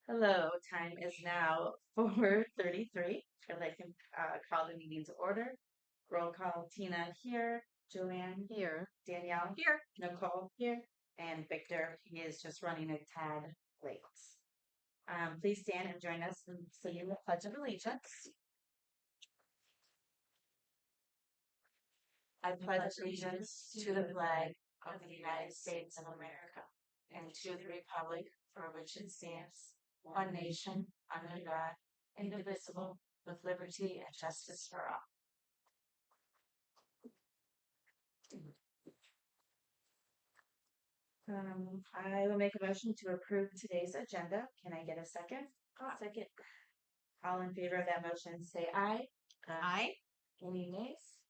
Hello, time is now 4:33. I'd like to call the meeting to order. Roll call, Tina here, Joanne here, Danielle here, Nicole here, and Victor. He is just running a tad late. Please stand and join us in singing the Pledge of Allegiance. I pledge allegiance to the flag of the United States of America and to the republic for which it stands, one nation, under God, indivisible, with liberty and justice for all. I will make a motion to approve today's agenda. Can I get a second? I'll second. All in favor of that motion, say aye. Aye. Any nays?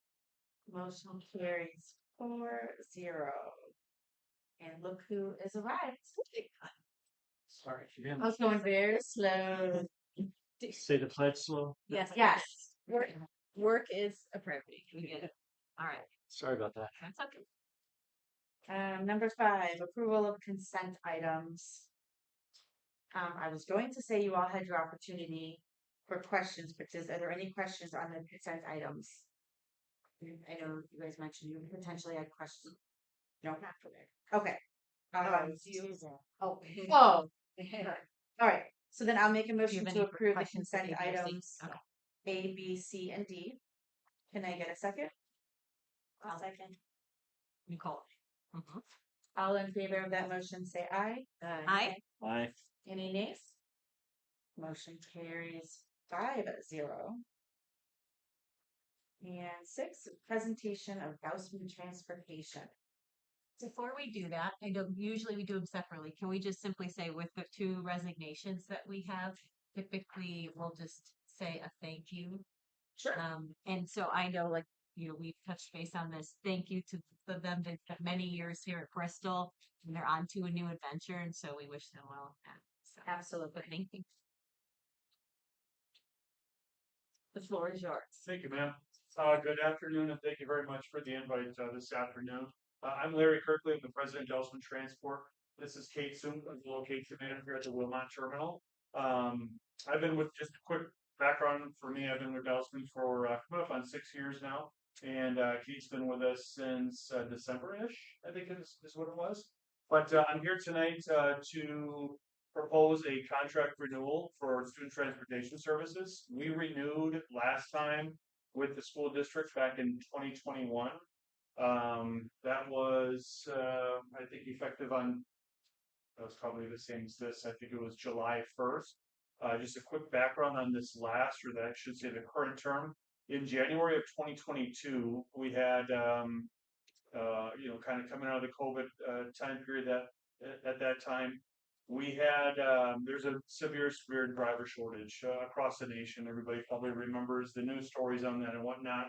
Motion carries 4-0. And look who is arrived. Sorry, I was going very slow. say the pledge slow. Yes. Work is a priority. We get it. All right. Sorry about that. That's okay. Number 5, approval of consent items. I was going to say you all had your opportunity for questions, but are there any questions on the consent items? I know you guys mentioned you potentially had questions. No, not for there. Okay. Oh. All right. So then I'll make a motion to approve the consent items A, B, C, and D. Can I get a second? I'll second. Nicole. Mm-hmm. All in favor of that motion, say aye. Aye. Aye. Any nays? Motion carries 5-0. And 6, presentation of Gaussman transportation. Before we do that, I know usually we do them separately. Can we just simply say with the 2 resignations that we have, typically we'll just say a thank you. Sure. And so I know, like, we've touched base on this. Thank you to them. They've spent many years here at Bristol, and they're on to a new adventure, and so we wish them well. So, Absolutely. thank you. The floor is yours. Thank you, ma'am. Good afternoon, and thank you very much for the invite this afternoon. I'm Larry Kirkley. I'm the president of Gaussman Transport. This is Kate Soon, the location manager at the Wilmot Terminal. I've been with, just a quick background for me, I've been with Gaussman for coming up on 6 years now, and Kate's been with us since December-ish, I think is what it was. But I'm here tonight to propose a contract renewal for student transportation services. We renewed last time with the school district back in 2021. That was, I think, effective on, that was probably the same as this. I think it was July 1st. Just a quick background on this last, or that I should say the current term. In January of 2022, we had, kind of coming out of the COVID time period that at that time, we had, there's a severe driver shortage across the nation. Everybody probably remembers the news stories on that and whatnot.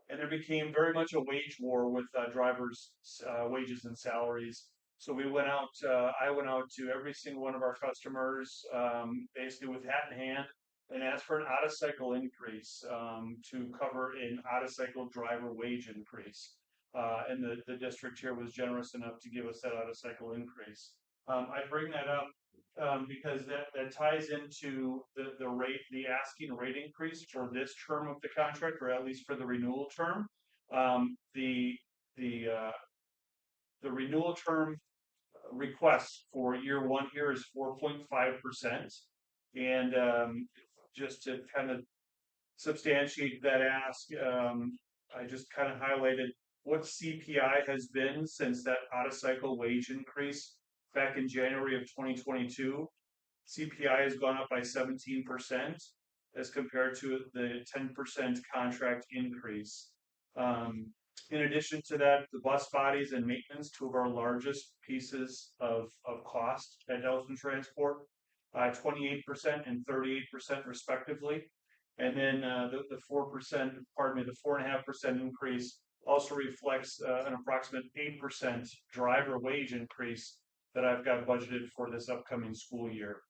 And there became very much a wage war with drivers' wages and salaries. So we went out, I went out to every single one of our customers, basically with hat in hand, and asked for an out-of-cycle increase to cover an out-of-cycle driver wage increase. And the district here was generous enough to give us that out-of-cycle increase. I bring that up because that ties into the rate, the asking rate increase for this term of the contract, or at least for the renewal term. The renewal term request for year 1 here is 4.5%, and just to kind of substantiate that ask, I just kind of highlighted what CPI has been since that out-of-cycle wage increase back in January of 2022. CPI has gone up by 17% as compared to the 10% contract increase. In addition to that, the bus bodies and maintenance, 2 of our largest pieces of cost at Gaussman Transport, 28% and 38% respectively. And then the 4%, pardon me, the 4.5% increase also reflects an approximate 8% driver wage increase that I've got budgeted for this upcoming school year.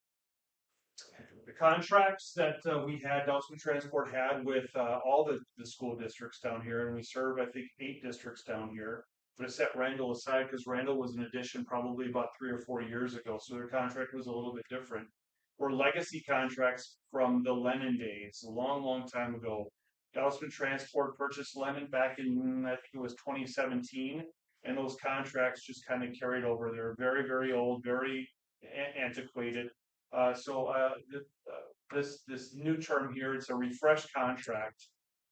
The contracts that we had, Gaussman Transport had with all the school districts down here, and we serve, I think, 8 districts down here. to set Randall aside because Randall was an addition probably about 3 or 4 years ago, so their contract was a little bit different. Were legacy contracts from the Lennon days, a long, long time ago. Dousman Transport purchased Lennon back in, I think it was 2017, and those contracts just kind of carried over. They're very, very old, very antiquated. This new term here, it's a refresh contract,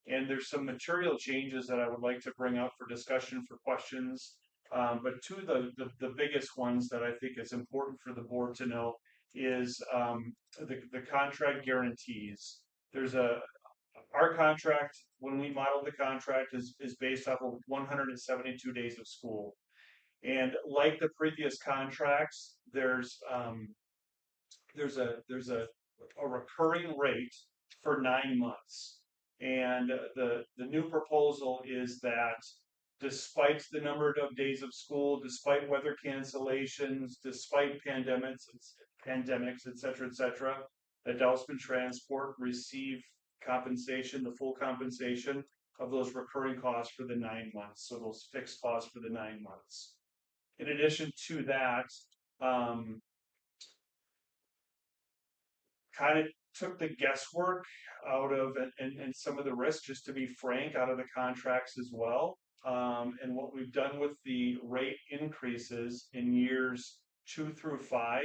and there's some material changes that I would like to bring up for discussion for questions. But two of the biggest ones that I think is important for the board to know is the contract guarantees. There's our contract, when we modeled the contract, is based off of 172 days of school. And like the previous contracts, there's a recurring rate for 9 months. And the new proposal is that despite the number of days of school, despite weather cancellations, despite pandemics, et cetera, that Dousman Transport receive compensation, the full compensation of those recurring costs for the 9 months. So those fixed costs for the 9 months. In addition to that, kind of took the guesswork out of and some of the risk, just to be frank, out of the contracts as well. And what we've done with the rate increases in years 2 through 5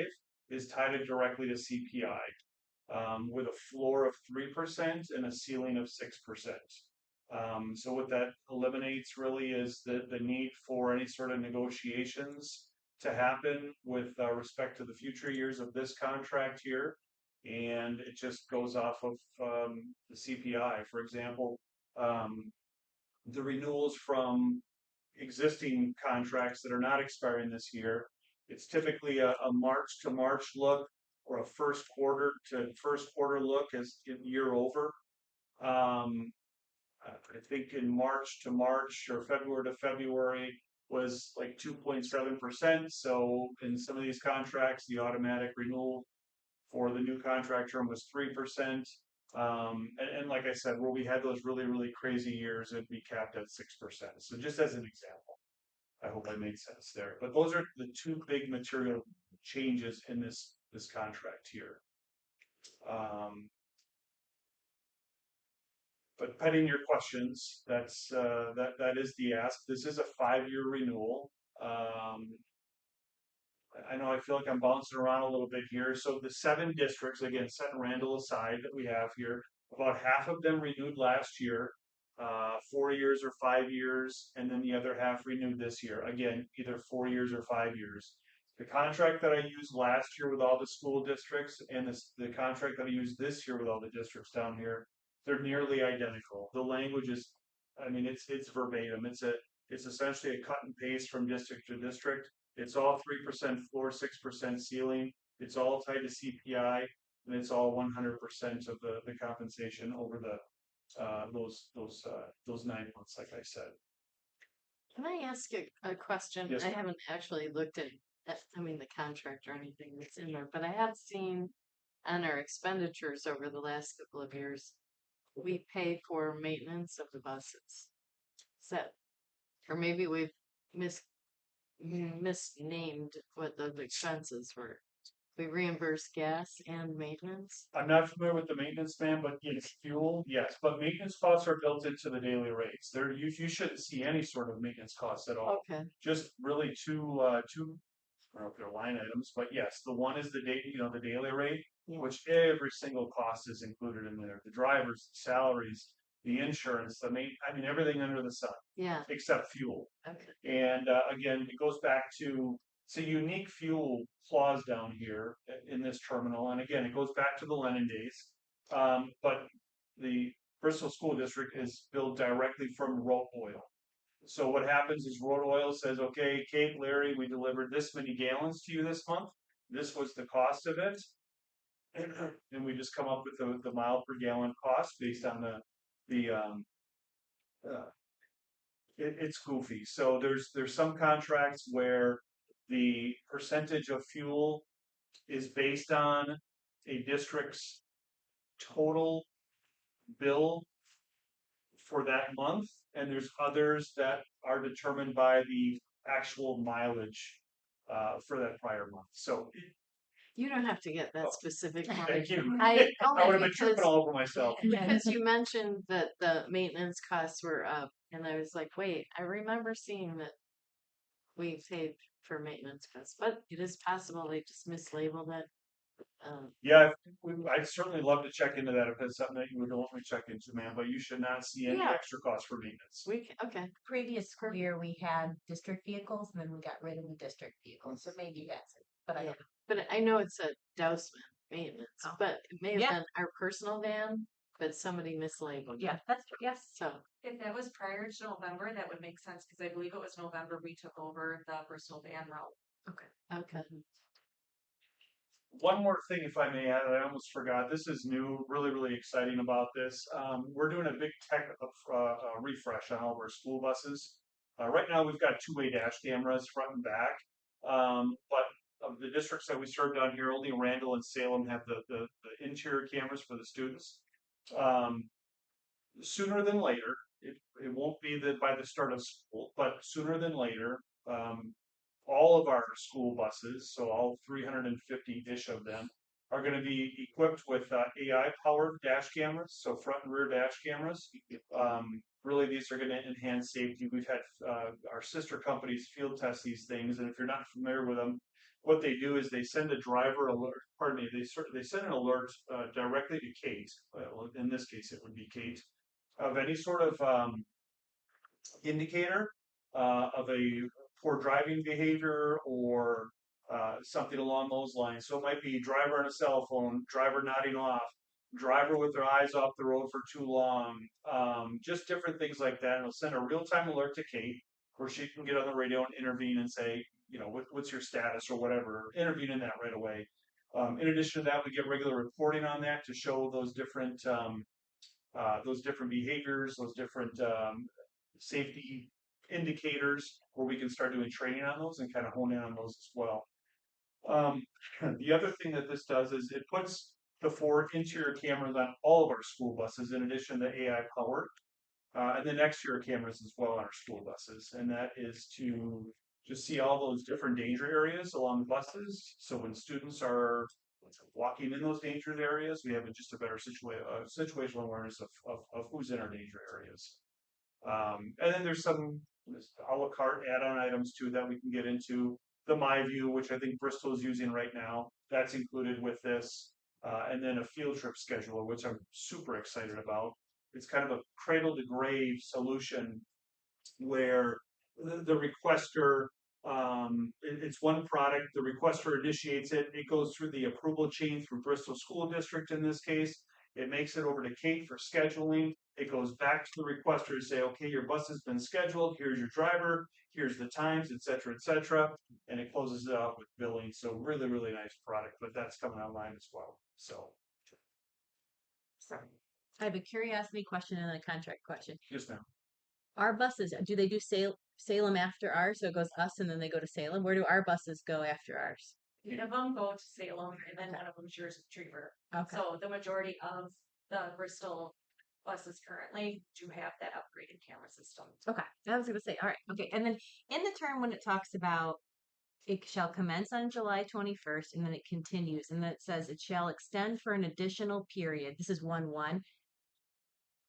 is tied it directly to CPI, with a floor of 3% and a ceiling of 6%. So what that eliminates really is the need for any sort of negotiations to happen with respect to the future years of this contract here. And it just goes off of the CPI. For example, the renewals from existing contracts that are not expiring this year, it's typically a March to March look or a first quarter to first quarter look as year over. I think in March to March or February to February was like 2.7%. So in some of these contracts, the automatic renewal for the new contract term was 3%. And like I said, where we had those really, really crazy years, it'd be capped at 6%. So just as an example, I hope I made sense there. But those are the two big material changes in this contract here. But pending your questions, that is the ask. This is a 5-year renewal. I know I feel like I'm bouncing around a little bit here. So the 7 districts, again, setting Randall aside, that we have here, about half of them renewed last year, 4 years or 5 years, and then the other half renewed this year. Again, either 4 years or 5 years. The contract that I used last year with all the school districts and the contract that I used this year with all the districts down here, they're nearly identical. The language is, I mean, it's verbatim. It's essentially a cut and paste from district to district. It's all 3% floor, 6% ceiling. It's all tied to CPI, and it's all 100% of the compensation over those 9 months, like I said. Can I ask a question? Yes, I ma'am. haven't actually looked at, the contract or anything that's in there, but I have seen on our expenditures over the last couple of years, we pay for maintenance of the buses. Is that, or maybe we've misnamed what those expenses were. We reimburse gas and maintenance. I'm not familiar with the maintenance, man, but it's fuel, yes. But maintenance costs are built into the daily rates. You shouldn't see any sort of maintenance costs at all. Okay. Just really two I don't know if they're line items, but yes, the one is the daily rate, Yeah. which every single cost is included in there. The drivers, the salaries, the insurance, everything under the sun, Yeah. except fuel. Okay. And again, it goes back to, it's a unique fuel clause down here in this terminal. And again, it goes back to the Lennon days. But the Bristol School District is billed directly from Road Oil. So what happens is Road Oil says, okay, Kate, Larry, we delivered this many gallons to you this month. This was the cost of it. And we just come up with the mile per gallon cost based on it's goofy. So there's some contracts where the percentage of fuel is based on a district's total bill for that month, and there's others that are determined by the actual mileage for that prior month. So You don't have to get that Oh, specific. for me. thank you. I I would only have been tripping because all over myself. because you mentioned that the maintenance costs were up, and I was like, wait, I remember seeing that we paid for maintenance costs, but it is possible they just mislabeled it. Yeah, I'd certainly love to check into that if that's something that you would want me to check into, ma'am. But you should not see any Yeah. extra cost for maintenance. Okay. Previous school year, we had district vehicles and then we got rid of the district vehicles, so maybe that's it, but I Yeah. don't know. But I know it's a Dousman maintenance, Oh. but it may have Yeah. been our personal van, but somebody mislabeled. it. Yeah, that's, yes. So, If that was prior to November, that would make sense because I believe it was November we took over the personal van route. okay. One more thing, if I may add, I almost forgot. This is new, really, really exciting about this. We're doing a big tech refresh on all of our school buses. Right now, we've got two-way dash cameras front and back. But of the districts that we serve down here, only Randall and Salem have the interior cameras for the students. Sooner than later, it won't be by the start of school, but sooner than later, all of our school buses, so all 350-ish of them, are going to be equipped with AI-powered dash cameras, so front and rear dash cameras. Really, these are going to enhance safety. We've had our sister companies field test these things, and if you're not familiar with them, what they do is they send a driver alert. Pardon me. They send an alert directly to Kate. Well, in this case, it would be Kate of any sort of indicator of a poor driving behavior or something along those lines. So it might be driver on a cell phone, driver nodding off, driver with their eyes off the road for too long, just different things like that. And it'll send a real-time alert to Kate where she can get on the radio and intervene and say, you know, what's your status or whatever, intervene in that right away. In addition to that, we get regular reporting on that to show those different behaviors, those different safety indicators where we can start doing training on those and kind of hone in on those as well. The other thing that this does is it puts the 4 interior cameras on all of our school buses in addition to AI powered, and then exterior cameras as well on our school buses. And that is to just see all those different danger areas along the buses. So when students are walking in those dangerous areas, we have just a better situational awareness of who's in our danger areas. And then there's some a la carte add-on items too that we can get into. The MyView, which I think Bristol is using right now, that's included with this. And then a field trip scheduler, which I'm super excited about. It's kind of a cradle to grave solution where the requester, it's one product, the requester initiates it, it goes through the approval chain through Bristol School District in this case. It makes it over to Kate for scheduling. It goes back to the requester to say, okay, your bus has been scheduled. Here's your driver. Here's the times, et cetera, and it closes it out with billing. So really, really nice product, but that's coming online as well. So, I have a curiosity question and a contract question. yes, ma'am. Our buses, do they do Salem after ours? So it goes us and then they go to Salem? Where do our buses go after ours? 8 of them go to Salem, and then one of them is yours Retriever. Okay. So the majority of the Bristol buses currently do have that upgraded camera system. Okay. I was gonna say, all right, okay. And then in the term when it talks about it shall commence on July 21st and then it continues and then it says it shall extend for an additional period. This is 1/1.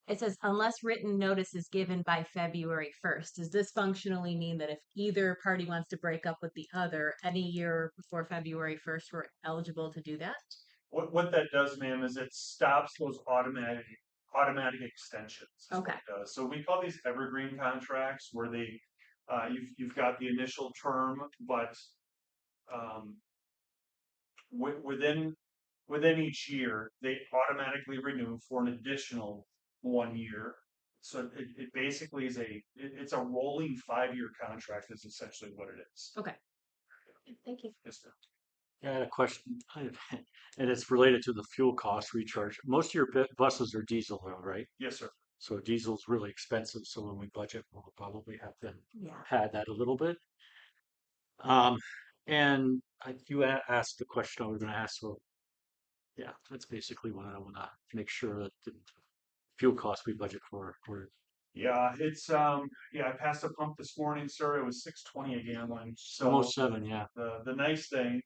It says unless written notice is given by February 1st. Does this functionally mean that if either party wants to break up with the other any year before February 1st, we're eligible to do that? What that does, ma'am, is it stops those automatic extensions. is what Okay. it does. So we call these evergreen contracts where they you've got the initial term, but within each year they automatically renew for an additional 1 year. So it basically is it's a rolling 5-year contract is essentially what it is. Okay. Thank you. Yes, ma'am. I had a question, and it's related to the fuel cost recharge. Most of your buses are diesel, though, right? Yes, sir. So diesel's really expensive. So when we budget, we'll probably have to Yeah. pad that a little bit. And you asked the question I was going to ask. So yeah, that's basically what I want to make sure that the fuel costs we budget for, we're Yeah, it's yeah, I passed a pump this morning, sir. It was 6.20 a gallon. So Almost 7, yeah. the nice thing,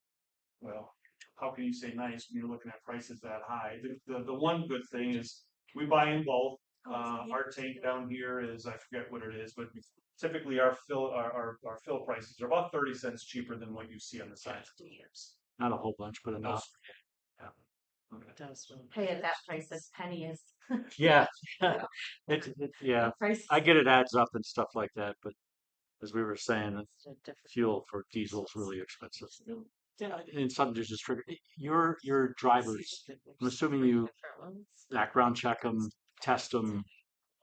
well, how can you say nice when you're looking at prices that high? The one good thing is we buy in bulk. Our tank down here is, I forget what it is, but typically our fill prices are about 30 cents cheaper than what you see on the signs. Not a whole bunch, but enough. Yeah. It does. Pay at that price, this penny is. Yeah. Yeah. Price. I get it adds up and stuff like that, but as we were saying, It's a different- fuel for diesel is really expensive. Yeah, and something to just trigger your drivers. I'm assuming you Different ones. background check them, test them,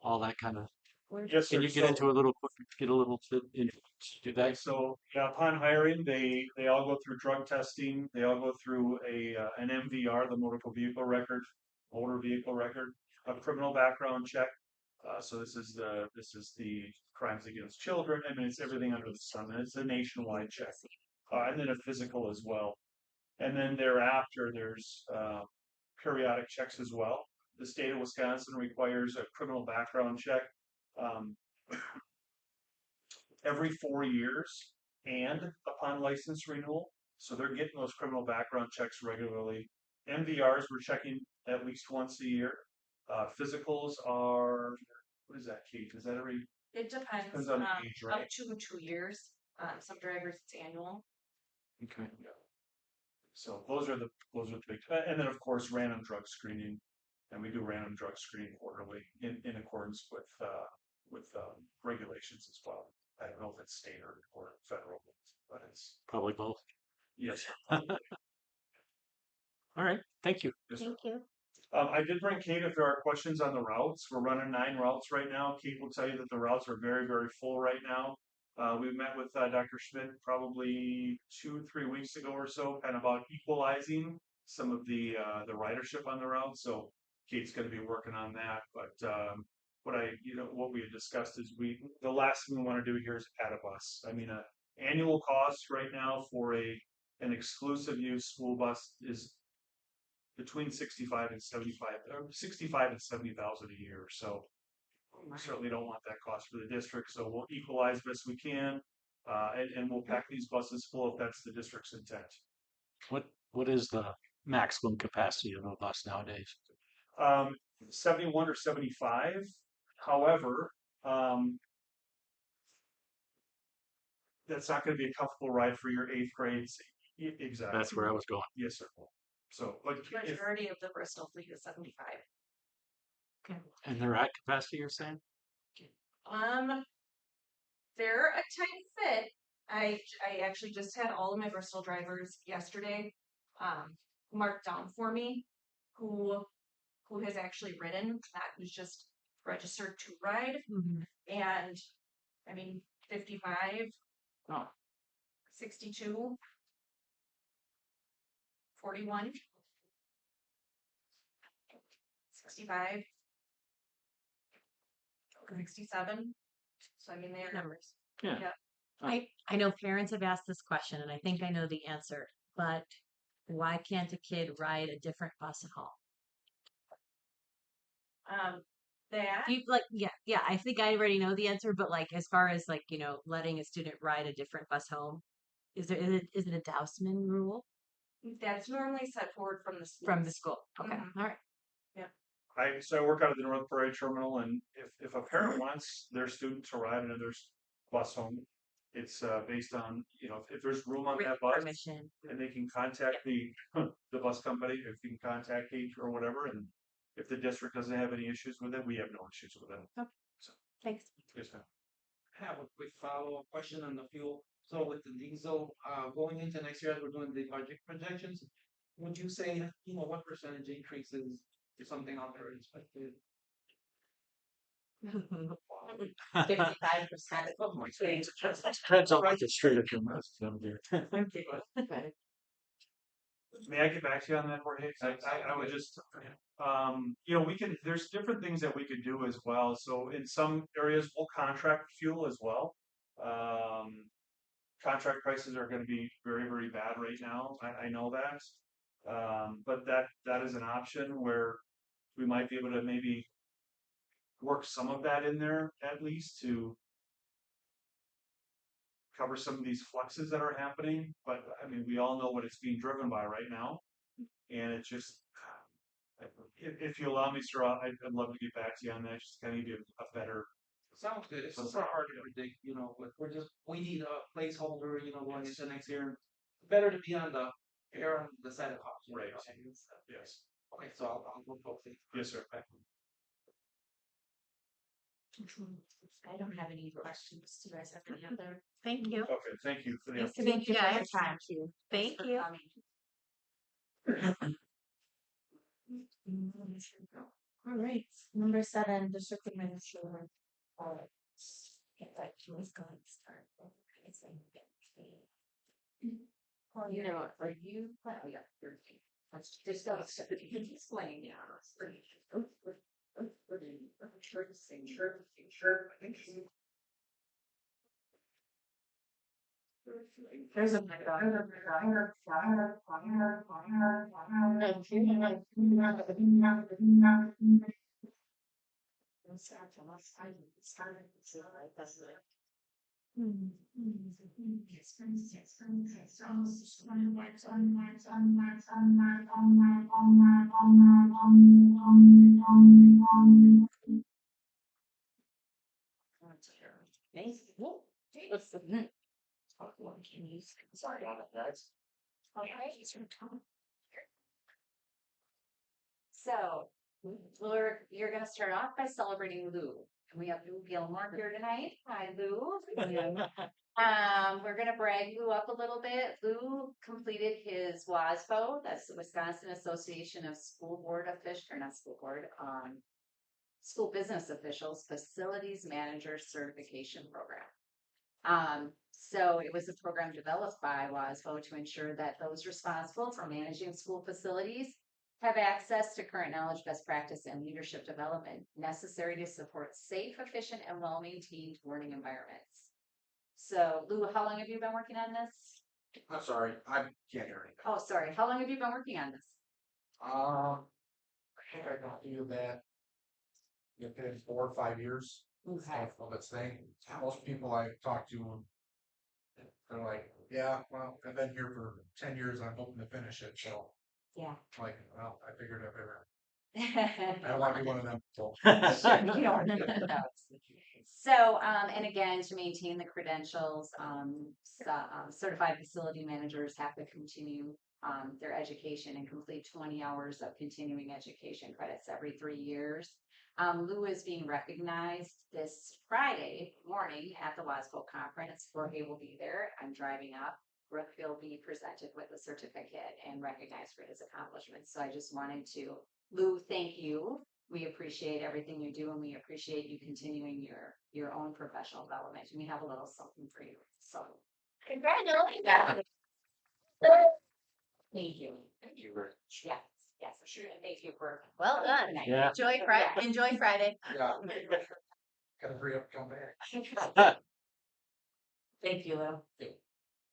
all that kind of. Yes, sir. Can you get into a little quick, get a little bit into do Okay, that? so yeah, upon hiring, they all go through drug testing. They all go through an MVR, the motor vehicle record, a criminal background check. So this is the crimes against children. I mean, it's everything under the sun, and it's a nationwide check, and then a physical as well. And then thereafter, there's periodic checks as well. The state of Wisconsin requires a criminal background check. Um, every 4 years and upon license renewal. So they're getting those criminal background checks regularly. MVRs we're checking at least once a year. Physicals are, what is that, Kate? Is that every? It depends, Depends on the age, right? up to 2 years. Some drivers it's annual. Okay. So those are the big, and then of course random drug screening, and we do random drug screening quarterly in accordance with regulations as well. I don't know if it's state or federal, but it's Probably both. yes. All right. Thank you. Yes, sir. Thank you. I did bring Kate if there are questions on the routes. We're running 9 routes right now. Kate will tell you that the routes are very, very full right now. We met with Dr. Schmidt probably 2-3 weeks ago or so, kind of about equalizing some of the ridership on the route. So Kate's going to be working on that. But what we had discussed is the last thing we want to do here is add a bus. I mean, annual cost right now for an exclusive use school bus is between 65 and 75, or 65 and 70,000 a year. So we certainly don't want that cost for the district. So we'll equalize best we can, and we'll pack these buses full if that's the district's intent. What is the maximum capacity of a bus nowadays? 71 or 75. However, that's not going to be a comfortable ride for your 8th grades. Exactly. That's where I was going. Yes, sir. So, but if, Majority of the Bristol fleet is 75. And they're at capacity, you're saying? They're a tight fit. I actually just had all of my Bristol drivers yesterday, marked down for me, who has actually ridden, not who's just registered to ride. Mhm. And I mean, 55, Oh. 62, 41, 65, 67. So I mean, they're Numbers. Yeah. Yeah. I know parents have asked this question, and I think I know the answer, but why can't a kid ride a different bus at home? that Yeah, I think I already know the answer, but like as far as like, letting a student ride a different bus home, is it a Dousman rule that's normally set forward from the school. from the school? Okay. Mhm. All right. I work out of the North Prairie Terminal, and if a parent wants their student to ride another bus home, it's based on if there's room on Written that bus, permission. and they can contact the bus company, if you can contact Kate or whatever, and if the district doesn't have any issues with it, we have no issues with it. Thanks. Yes, ma'am. Have a quick follow-up question on the fuel. So with the diesel, going into next year, as we're doing the budget projections, would you say, what percentage increases is something out there expected? 55%. Depends on what the street of your mouth is gonna be. Okay. May I get back to you on that, Jorge? 'Cause I would just, there's different things that we could do as well. So in some areas, we'll contract fuel as well. Contract prices are going to be very, very bad right now. I know that. But that is an option where we might be able to maybe work some of that in there at least to cover some of these fluxes that are happening. But I mean, we all know what it's being driven by right now, and it just. If you allow me, sir, I'd love to get back to you on that. Just kind of give a better. Sounds good. It's just not hard to predict, but we need a placeholder, going into next year. Better to be on the air on the side of caution. Right. Okay, Yes. okay, so I'll go hopefully. Yes, sir. I don't have any questions. Do you guys have any other? Thank you. Okay. Thank you for the. Thank you for your guys. time too. Thanks Thank for you. coming. All right, number 7, district administrator. Get that choice going to start. Well, are you? Oh yeah, you're. Let's just go. You can explain. There's a Sorry about that. So, you're going to start off by celebrating Lou. And we have Lou Gilmore here tonight. Hi, Lou. We're going to brag Lou up a little bit. Lou completed his WASFO, that's the Wisconsin Association of School Board Officials, or not school board, School Business Officials Facilities Manager Certification Program. So it was a program developed by WASFO to ensure that those responsible for managing school facilities have access to current knowledge, best practice, and leadership development necessary to support safe, efficient, and well-maintained learning environments. So, Lou, how long have you been working on this? I'm sorry, I can't hear anything. Oh, sorry. How long have you been working on this? I think I got you that. It's been 4 or 5 years Okay. of this thing. Most people I talk to, they're like, "Yeah, well, I've been here for 10 years. I'm hoping to finish it." So, Yeah. like, well, I figured I'd better. I I don't want to be one of them. So. You don't want to. So, and again, to maintain the credentials, certified facility managers have to continue their education and complete 20 hours of continuing education credits every 3 years. Lou is being recognized this Friday morning at the WASFO conference. Jorge will be there. I'm driving up. Brooke will be presented with a certificate and recognized for his accomplishments. So I just wanted to, Lou, thank you. We appreciate everything you do, and we appreciate you continuing your own professional development. And we have a little something for you. So, congratulations! Thank you. Thank you very much. Yes, yes, for sure. And thank you for Well done. tonight. Yeah. Enjoy Friday. Enjoy Friday. Yeah. Gotta hurry up and come back. Thank you, Lou. Yeah.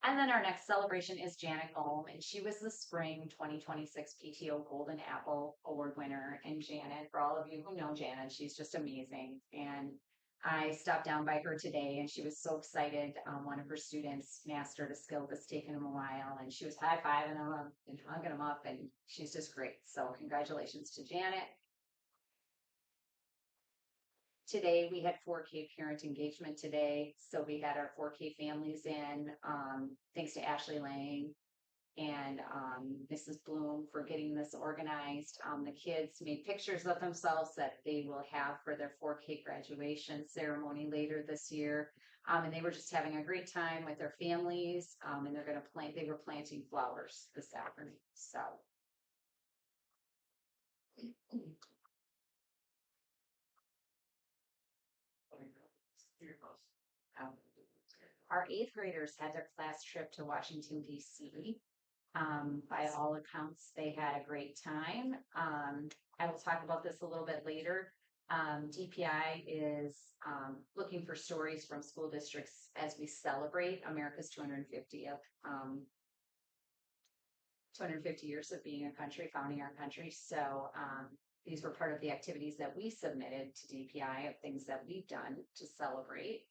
And then our next celebration is Janet Ohm, and she was the spring 2026 PTO Golden Apple Award winner. And Janet, for all of you who know Janet, she's just amazing. And I stopped down by her today, and she was so excited. One of her students mastered a skill that's taken him a while, and she was high-fiving him and hugging him up, and she's just great. So congratulations to Janet. Today we had 4K parent engagement today. So we had our 4K families in, thanks to Ashley Lang and Mrs. Bloom for getting this organized. The kids made pictures of themselves that they will have for their 4K graduation ceremony later this year. And they were just having a great time with their families. And they were planting flowers this afternoon. So. Our 8th graders had their class trip to Washington, D.C. By all accounts, they had a great time. I will talk about this a little bit later. DPI is looking for stories from school districts as we celebrate America's 250 years of being a country, founding our country. So These were part of the activities that we submitted to DPI of things that we've done to celebrate.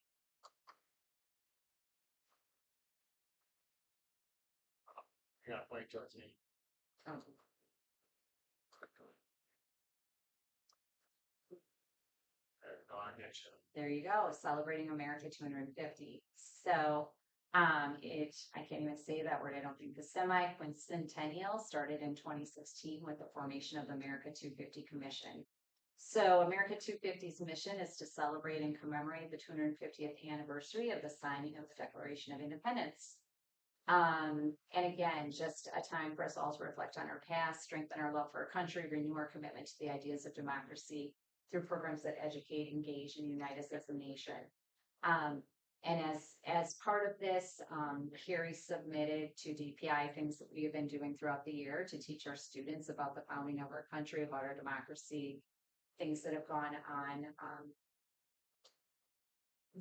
Yeah, wait till it's me. Um, No, I get you. There you go, celebrating America 250. So, I can't even say that word. I don't think the semi-quincentennial started in 2016 with the formation of the America 250 Commission. So, America 250's mission is to celebrate and commemorate the 250th anniversary of the signing of the Declaration of Independence. And again, just a time for us all to reflect on our past, strengthen our love for our country, renew our commitment to the ideas of democracy through programs that educate, engage, and unite us as a nation. And as part of this, Carrie submitted to DPI things that we have been doing throughout the year to teach our students about the founding of our country, about our democracy, things that have gone on.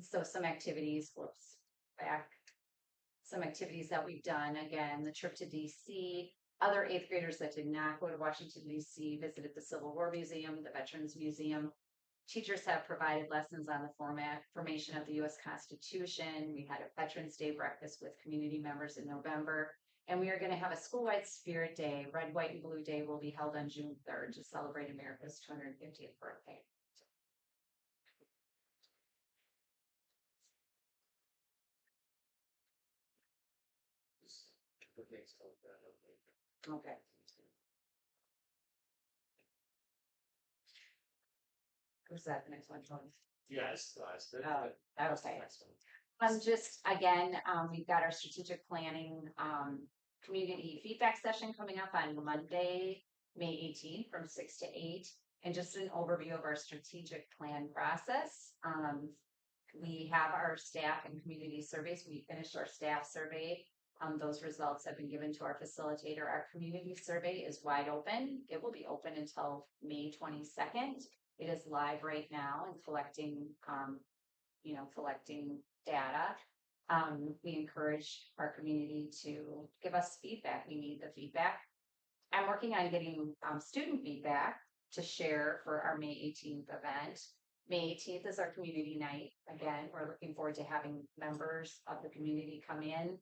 So some activities, some activities that we've done. Again, the trip to DC, other eighth graders that did not go to Washington, DC, visited the Civil War Museum, the Veterans Museum. Teachers have provided lessons on the formation of the U.S. Constitution. We had a Veterans Day breakfast with community members in November. And we are going to have a school-wide Spirit Day. Red, White, and Blue Day will be held on June 3rd to celebrate America's 250th birthday. Okay. Who's that? The next one, Tony? Yes, that's it. Oh, That's the okay. next one. Just again, we've got our strategic planning community feedback session coming up on Monday, May 18th from 6 to 8. And just an overview of our strategic plan process. We have our staff and community surveys. We finished our staff survey. Those results have been given to our facilitator. Our community survey is wide open. It will be open until May 22nd. It is live right now and collecting, collecting data. We encourage our community to give us feedback. We need the feedback. I'm working on getting student feedback to share for our May 18th event. May 18th is our community night. Again, we're looking forward to having members of the community come in.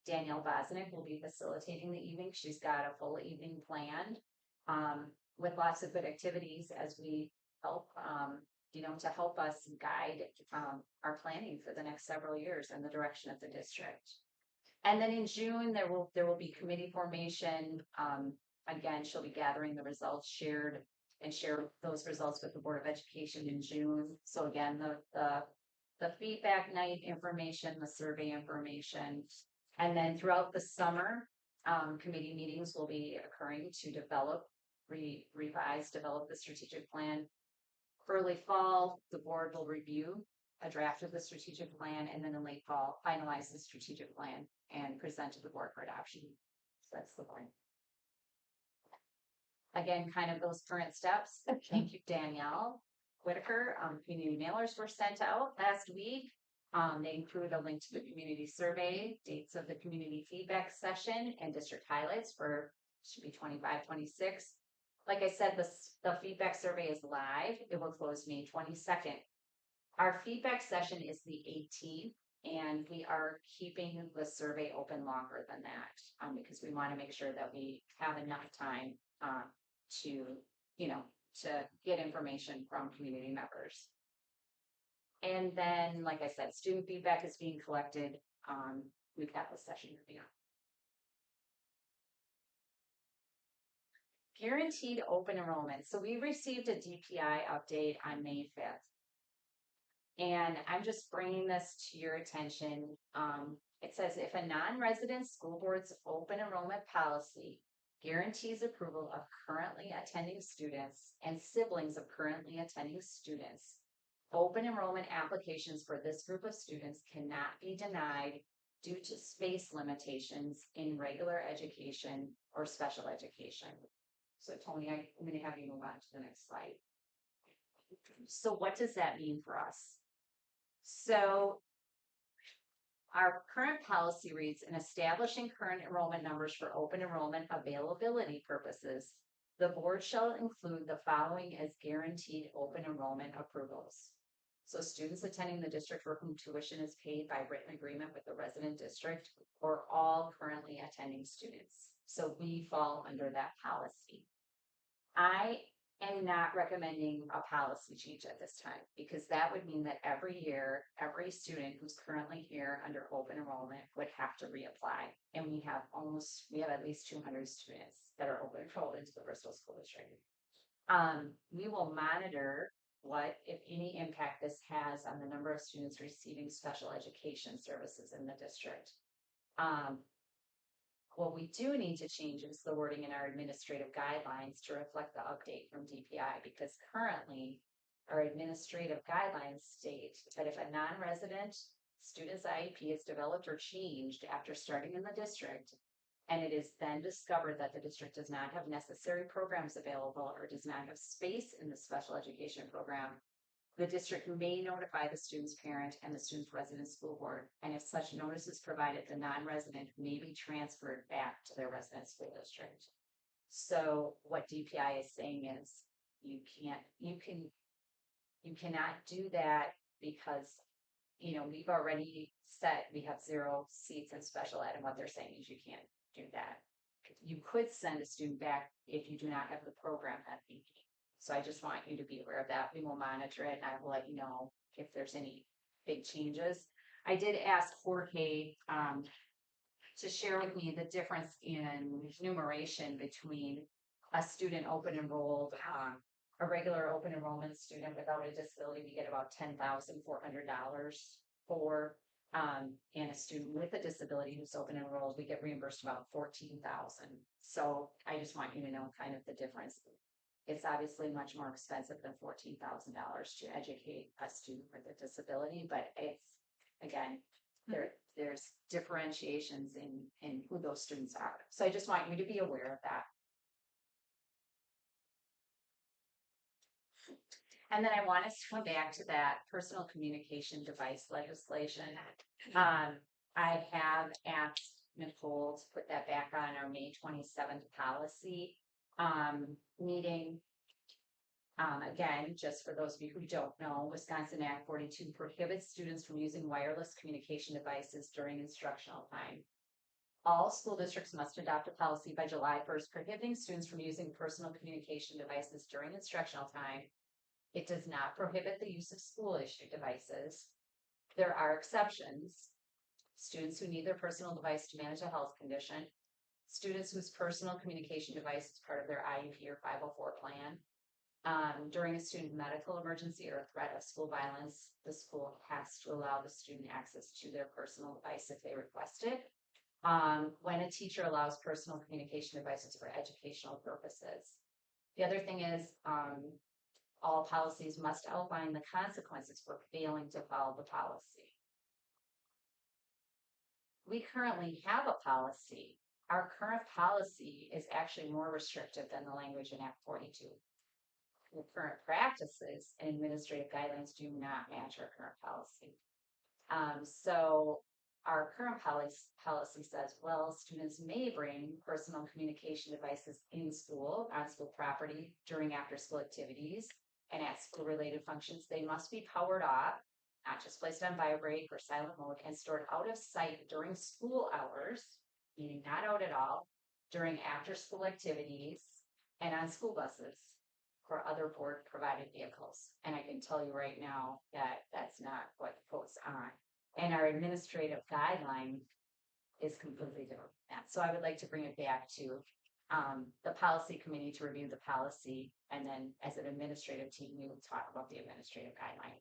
Danielle Bosnick will be facilitating the evening. She's got a full evening planned with lots of good activities as we help, to help us guide our planning for the next several years and the direction of the district. And then in June, there will be committee formation. Again, she'll be gathering the results, share those results with the Board of Education in June. So again, the feedback night information, the survey information, and then throughout the summer, committee meetings will be occurring to develop the strategic plan. Early fall, the board will review a draft of the strategic plan, and then in late fall, finalize the strategic plan and present to the board for adoption. So that's the plan. Again, kind of those current steps. Thank you, Danielle Whitaker. Community mailers were sent out last week. They include a link to the community survey, dates of the community feedback session, and district highlights for should be 25, 26. Like I said, the feedback survey is live. It will close May 22nd. Our feedback session is the 18th, and we are keeping the survey open longer than that because we want to make sure that we have enough time to get information from community members. And then, like I said, student feedback is being collected. We've got this session coming up. Guaranteed open enrollment. So we received a DPI update on May 5th. And I'm just bringing this to your attention. It says if a non-resident school board's open enrollment policy guarantees approval of currently attending students and siblings of currently attending students, open enrollment applications for this group of students cannot be denied due to space limitations in regular education or special education. So Tony, I'm going to have you move on to the next slide. So what does that mean for us? So our current policy reads, in establishing current enrollment numbers for open enrollment availability purposes, The board shall include the following as guaranteed open enrollment approvals. So students attending the district for whom tuition is paid by written agreement with the resident district or all currently attending students. So we fall under that policy. I am not recommending a policy change at this time because that would mean that every year, every student who's currently here under open enrollment would have to reapply. And we have at least 200 students that are open enrolled into the Bristol School District. We will monitor what, if any, impact this has on the number of students receiving special education services in the district. What we do need to change is the wording in our administrative guidelines to reflect the update from DPI, because currently our administrative guidelines state that if a non-resident student's IEP is developed or changed after starting in the district, and it is then discovered that the district does not have necessary programs available or does not have space in the special education program, the district may notify the student's parent and the student's resident school board. And if such notice is provided, the non-resident may be transferred back to their resident school district. So what DPI is saying is you cannot do that because, we've already set, we have 0 seats in special ed, and what they're saying is you can't do that. You could send a student back if you do not have the program that week. So I just want you to be aware of that. We will monitor it and I will let you know if there's any big changes. I did ask Jorge to share with me the difference in numeration between a student open enrolled, a regular open enrollment student without a disability. We get about $10,400 for, and a student with a disability who's open enrolled, we get reimbursed about $14,000. So I just want you to know kind of the difference. It's obviously much more expensive than $14,000 to educate a student with a disability, but it's, again, there's differentiations in who those students are. So I just want you to be aware of that. And then I want us to come back to that personal communication device legislation. I have asked Nicole to put that back on our May 27th policy meeting. Again, just for those of you who don't know, Wisconsin Act 42 prohibits students from using wireless communication devices during instructional time. All school districts must adopt a policy by July 1st prohibiting students from using personal communication devices during instructional time. It does not prohibit the use of school-issued devices. There are exceptions. Students who need their personal device to manage a health condition, students whose personal communication device is part of their IEP or 504 plan. During a student medical emergency or a threat of school violence, the school has to allow the student access to their personal device if they request it. When a teacher allows personal communication devices for educational purposes. The other thing is, all policies must outline the consequences for failing to follow the policy. We currently have a policy. Our current policy is actually more restrictive than the language in Act 42. The current practices and administrative guidelines do not match our current policy. So our current policy says, well, students may bring personal communication devices in school, on school property, during after-school activities, and at school-related functions. They must be powered off, not just placed on vibrate or silent mode, and stored out of sight during school hours, meaning not out at all, during after-school activities, and on school buses or other board-provided vehicles. And I can tell you right now that that's not what goes on. And our administrative guideline is completely different from that. So I would like to bring it back to the policy committee to review the policy. And then as an administrative team, we will talk about the administrative guideline.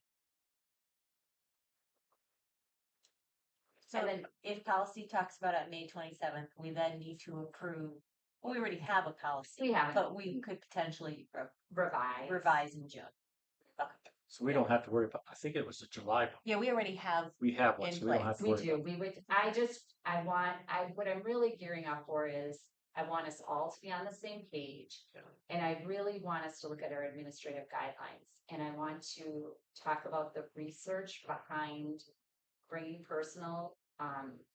So And then- if policy talks about it May 27th, we then need to approve, well, we already have a policy. We have it. But we could potentially revise in June. Okay. So we don't have to worry about, I think it was a July, Yeah, we already have, we have one, In so we don't have to We worry do. about. We would. What I'm really gearing up for is I want us all to be on the same page, and I really want us to look at our administrative guidelines, and I want to talk about the research behind bringing personal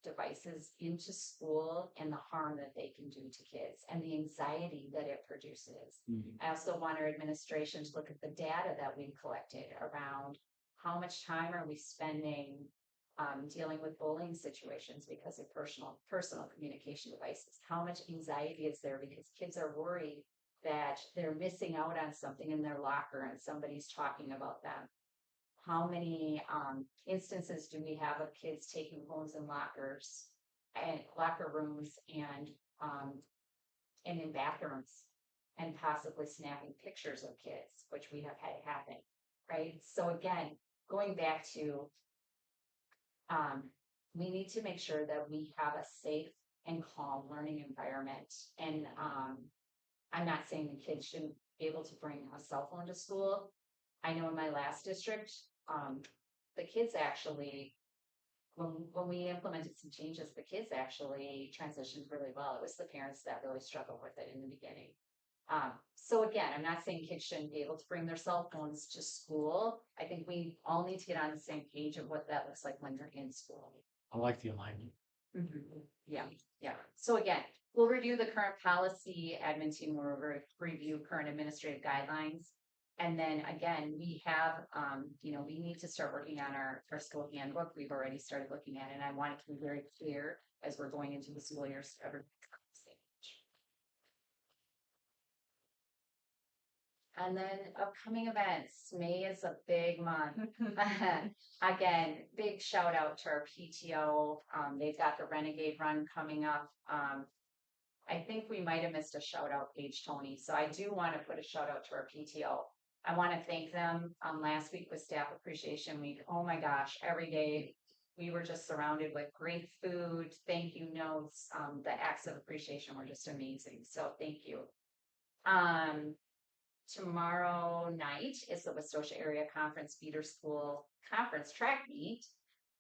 devices into school and the harm that they can do to kids and the anxiety that it produces. I also want our administration to look at the data that we've collected around how much time are we spending dealing with bullying situations because of personal communication devices. How much anxiety is there because kids are worried that they're missing out on something in their locker and somebody's talking about them. How many instances do we have of kids taking phones in lockers and locker rooms and in bathrooms and possibly snapping pictures of kids, which we have had happen, right? So again, going back to we need to make sure that we have a safe and calm learning environment. And I'm not saying the kids shouldn't be able to bring a cell phone to school. I know in my last district, the kids actually, when we implemented some changes, the kids actually transitioned really well. It was the parents that really struggled with it in the beginning. So again, I'm not saying kids shouldn't be able to bring their cell phones to school. I think we all need to get on the same page of what that looks like when they're in school. I like the alignment. Yeah, yeah. So again, we'll review the current policy, admin team will review current administrative guidelines. And then again, we have, we need to start working on our school handbook. We've already started looking at it. And I want it to be very clear as we're going into the school year. So everybody's on the same page. And then upcoming events, May is a big month. Again, big shout out to our PTO. They've got the Renegade Run coming up. I think we might have missed a shout out page, Tony. So I do want to put a shout out to our PTO. I want to thank them. Last week was Staff Appreciation Week. Oh my gosh, every day we were just surrounded with great food, thank you notes. The acts of appreciation were just amazing. So thank you. Tomorrow night is the Westosha Area Conference Feeder School Conference track meet.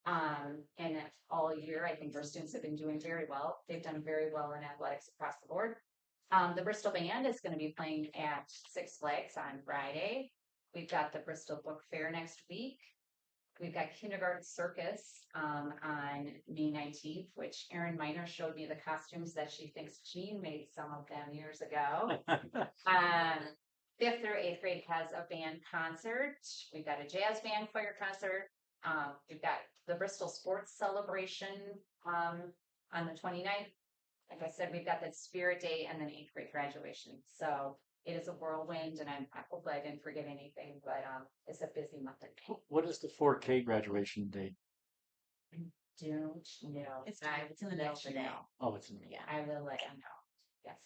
And all year, I think our students have been doing very well. They've done very well in athletics across the board. The Bristol Band is going to be playing at Six Flags on Friday. We've got the Bristol Book Fair next week. We've got Kindergarten Circus on May 19th, which Erin Miner showed me the costumes that she thinks Jean made some of them years ago. 5th through 8th grade has a band concert. We've got a jazz band choir concert. We've got the Bristol Sports Celebration on the 29th. Like I said, we've got that Spirit Day and then 8th grade graduation. So it is a whirlwind, and I hopefully I didn't forget anything, but it's a busy month of May. What is the 4K graduation date? Don't know. It's in the next day. Oh, it's in Yeah. I will let you know. Yes.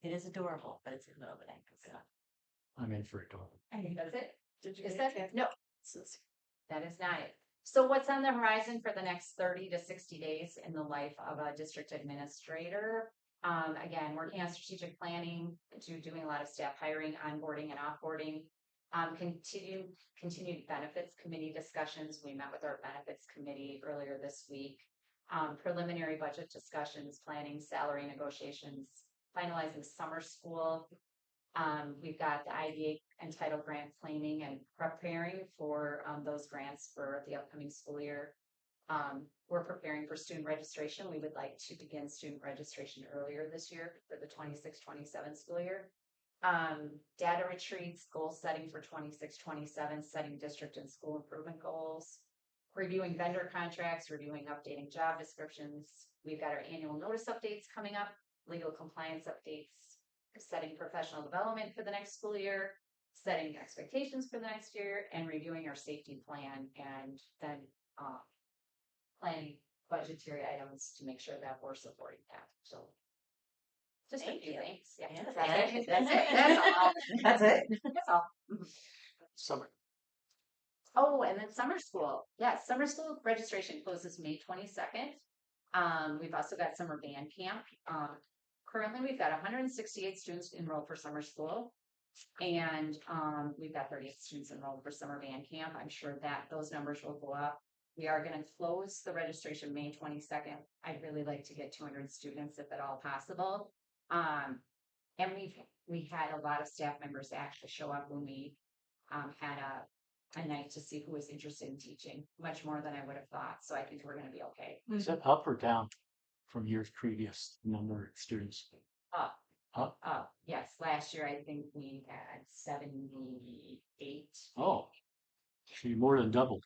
It is adorable, but it's in the middle of the day. I'm in for it. I think that's it. Did you Is get that that? no? That is not it. So what's on the horizon for the next 30 to 60 days in the life of a district administrator? Again, working on strategic planning, doing a lot of staff hiring, onboarding and offboarding. Continued benefits committee discussions. We met with our benefits committee earlier this week. Preliminary budget discussions, planning salary negotiations, finalizing summer school. We've got the IDA and title grant claiming and preparing for those grants for the upcoming school year. We're preparing for student registration. We would like to begin student registration earlier this year for the 26-27 school year. Data retreats, goal setting for 26-27, setting district and school improvement goals. Reviewing vendor contracts, reviewing updating job descriptions. We've got our annual notice updates coming up, legal compliance updates, setting professional development for the next school year, setting expectations for the next year, and reviewing our safety plan, and then planning budgetary items to make sure that we're supporting that. So just a Thank few you. things. Yeah, Yeah, that's it. that's That's it. That's all. That's it. That's all. Summer. Oh, and then summer school. Yes, summer school registration closes May 22nd. We've also got summer band camp. Currently, we've got 168 students enrolled for summer school, and we've got 38 students enrolled for summer band camp. I'm sure that those numbers will go up. We are going to close the registration May 22nd. I'd really like to get 200 students if at all possible. And we had a lot of staff members actually show up when we had a night to see who was interested in teaching, much more than I would have thought. So I think we're gonna be okay. Is that up or down from years previous, number of students? Up, Up? up. Yes, last year I think we had 78. Oh, so you more than doubled.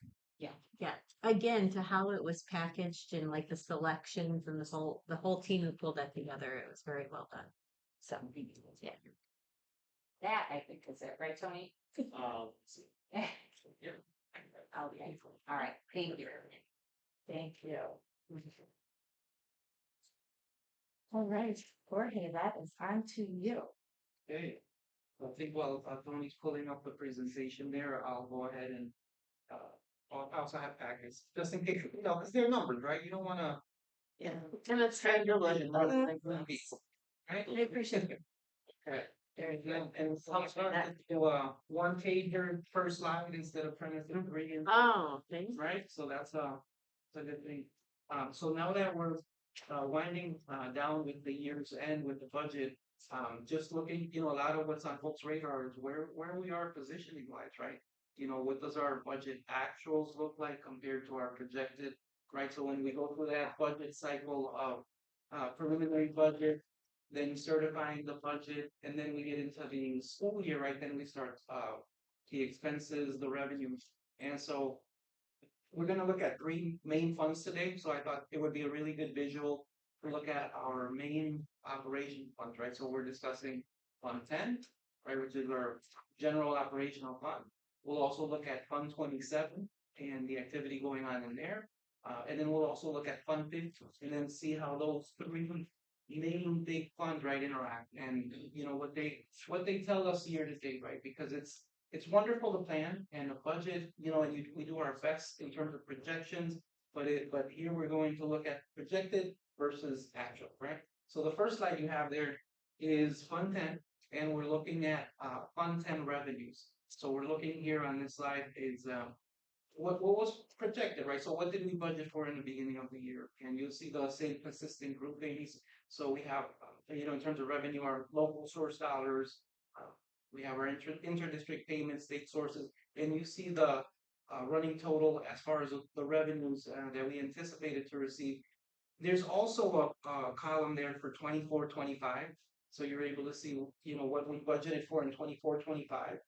Yeah. Again, to how it was packaged and like the selections and the whole team who pulled that together, it was very well done. So, yeah. That I think is it, right, Tony? Yeah. Okay, all right, thank you. Thank you. All right, Jorge, that is on to you. Okay. I think while Tony's pulling up the presentation there, I'll go ahead and I also have packets just in case, because they're numbered, right? You don't want to. Yeah, and it's hard to look at those things. Right? I appreciate it. Okay. And I'll start to do a one pager per slide instead of printing three and Oh, okay. right? So that's a good thing. So now that we're winding down with the year's end with the budget, just looking, a lot of what's on folks' radar is where we are positioning wise, right? What does our budget actuals look like compared to our projected, right? So when we go through that budget cycle of preliminary budget, then certifying the budget, and then we get into the school year, right? Then we start the expenses, the revenues, and so we're going to look at three main funds today. So I thought it would be a really good visual to look at our main operation funds, right? So we're discussing Fund 10, right, which is our general operational fund. We'll also look at Fund 27 and the activity going on in there. And then we'll also look at Fund 50 and then see how those three main big funds, right, interact and what they tell us year to date, right? Because it's wonderful to plan and a budget, and we do our best in terms of projections, but here we're going to look at projected versus actual, right? So the first slide you have there is Fund 10, and we're looking at Fund 10 revenues. So we're looking here on this slide is what was projected, right? So what did we budget for in the beginning of the year? And you'll see the same consistent groupings. So we have, in terms of revenue, our local source dollars, we have our inter-district payments, state sources, and you see the running total as far as the revenues that we anticipated to receive. There's also a column there for 24-25. So you're able to see, what we budgeted for in 24-25,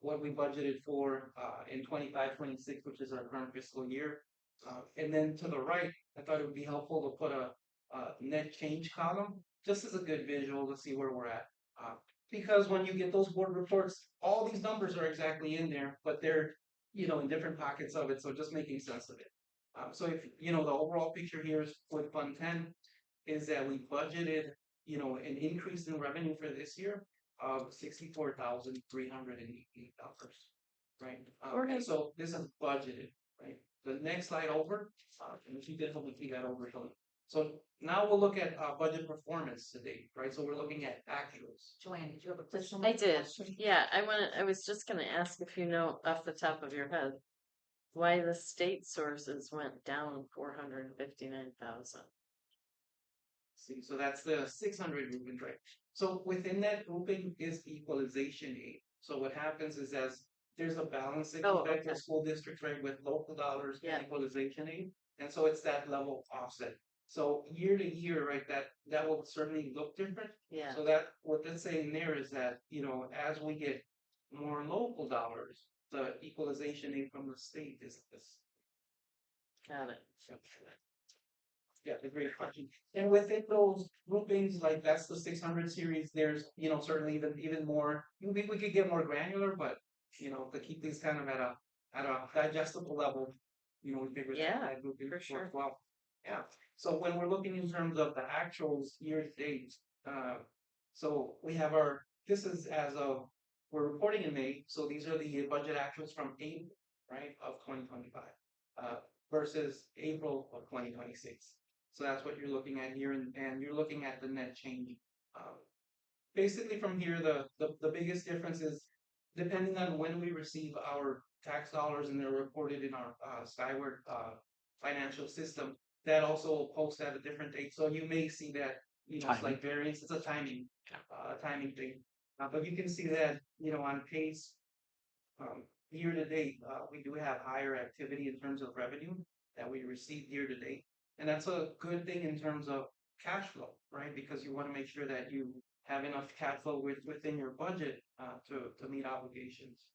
what we budgeted for in 25-26, which is our current fiscal year. And then to the right, I thought it would be helpful to put a net change column, just as a good visual to see where we're at. Because when you get those board reports, all these numbers are exactly in there, but they're, in different pockets of it. So just making sense of it. So if, the overall picture here is with Fund 10 is that we budgeted, an increase in revenue for this year of $64,388, right? And so this is budgeted, right? The next slide over, and if you could help me keep that over, Tony. So now we'll look at budget performance today, right? So we're looking at actuals. Joanne, did you have a question? I did. Yeah, I was just gonna ask if you know off the top of your head why the state sources went down 459,000. See, so that's the 600 grouping, right? So within that grouping is equalization aid. So what happens is as there's a balancing effect of school districts, right, with local dollars and equalization aid. And so it's that level offset. So year to year, right, that will certainly look different. Yeah. So that what that's saying there is that, as we get more local dollars, the equalization aid from the state is this. Got it. Yeah, the great question. And within those groupings, like that's the 600 series, there's, certainly even more, we could get more granular, but, to keep things kind of at a digestible level, we figure that grouping for sure. works well. Yeah. So when we're looking in terms of the actuals year to date, so we have this is as of, we're reporting in May, so these are the budget actuals from April, right, of 2025, versus April of 2026. So that's what you're looking at here, and you're looking at the net change. Basically from here, the biggest difference is depending on when we receive our tax dollars and they're reported in our Skyward financial system, that also posts at a different date. So you may see that, slight variance. It's a timing thing. But you can see that, on page year to date, we do have higher activity in terms of revenue that we received year to date. And that's a good thing in terms of cash flow, right? Because you want to make sure that you have enough cash flow within your budget to meet obligations.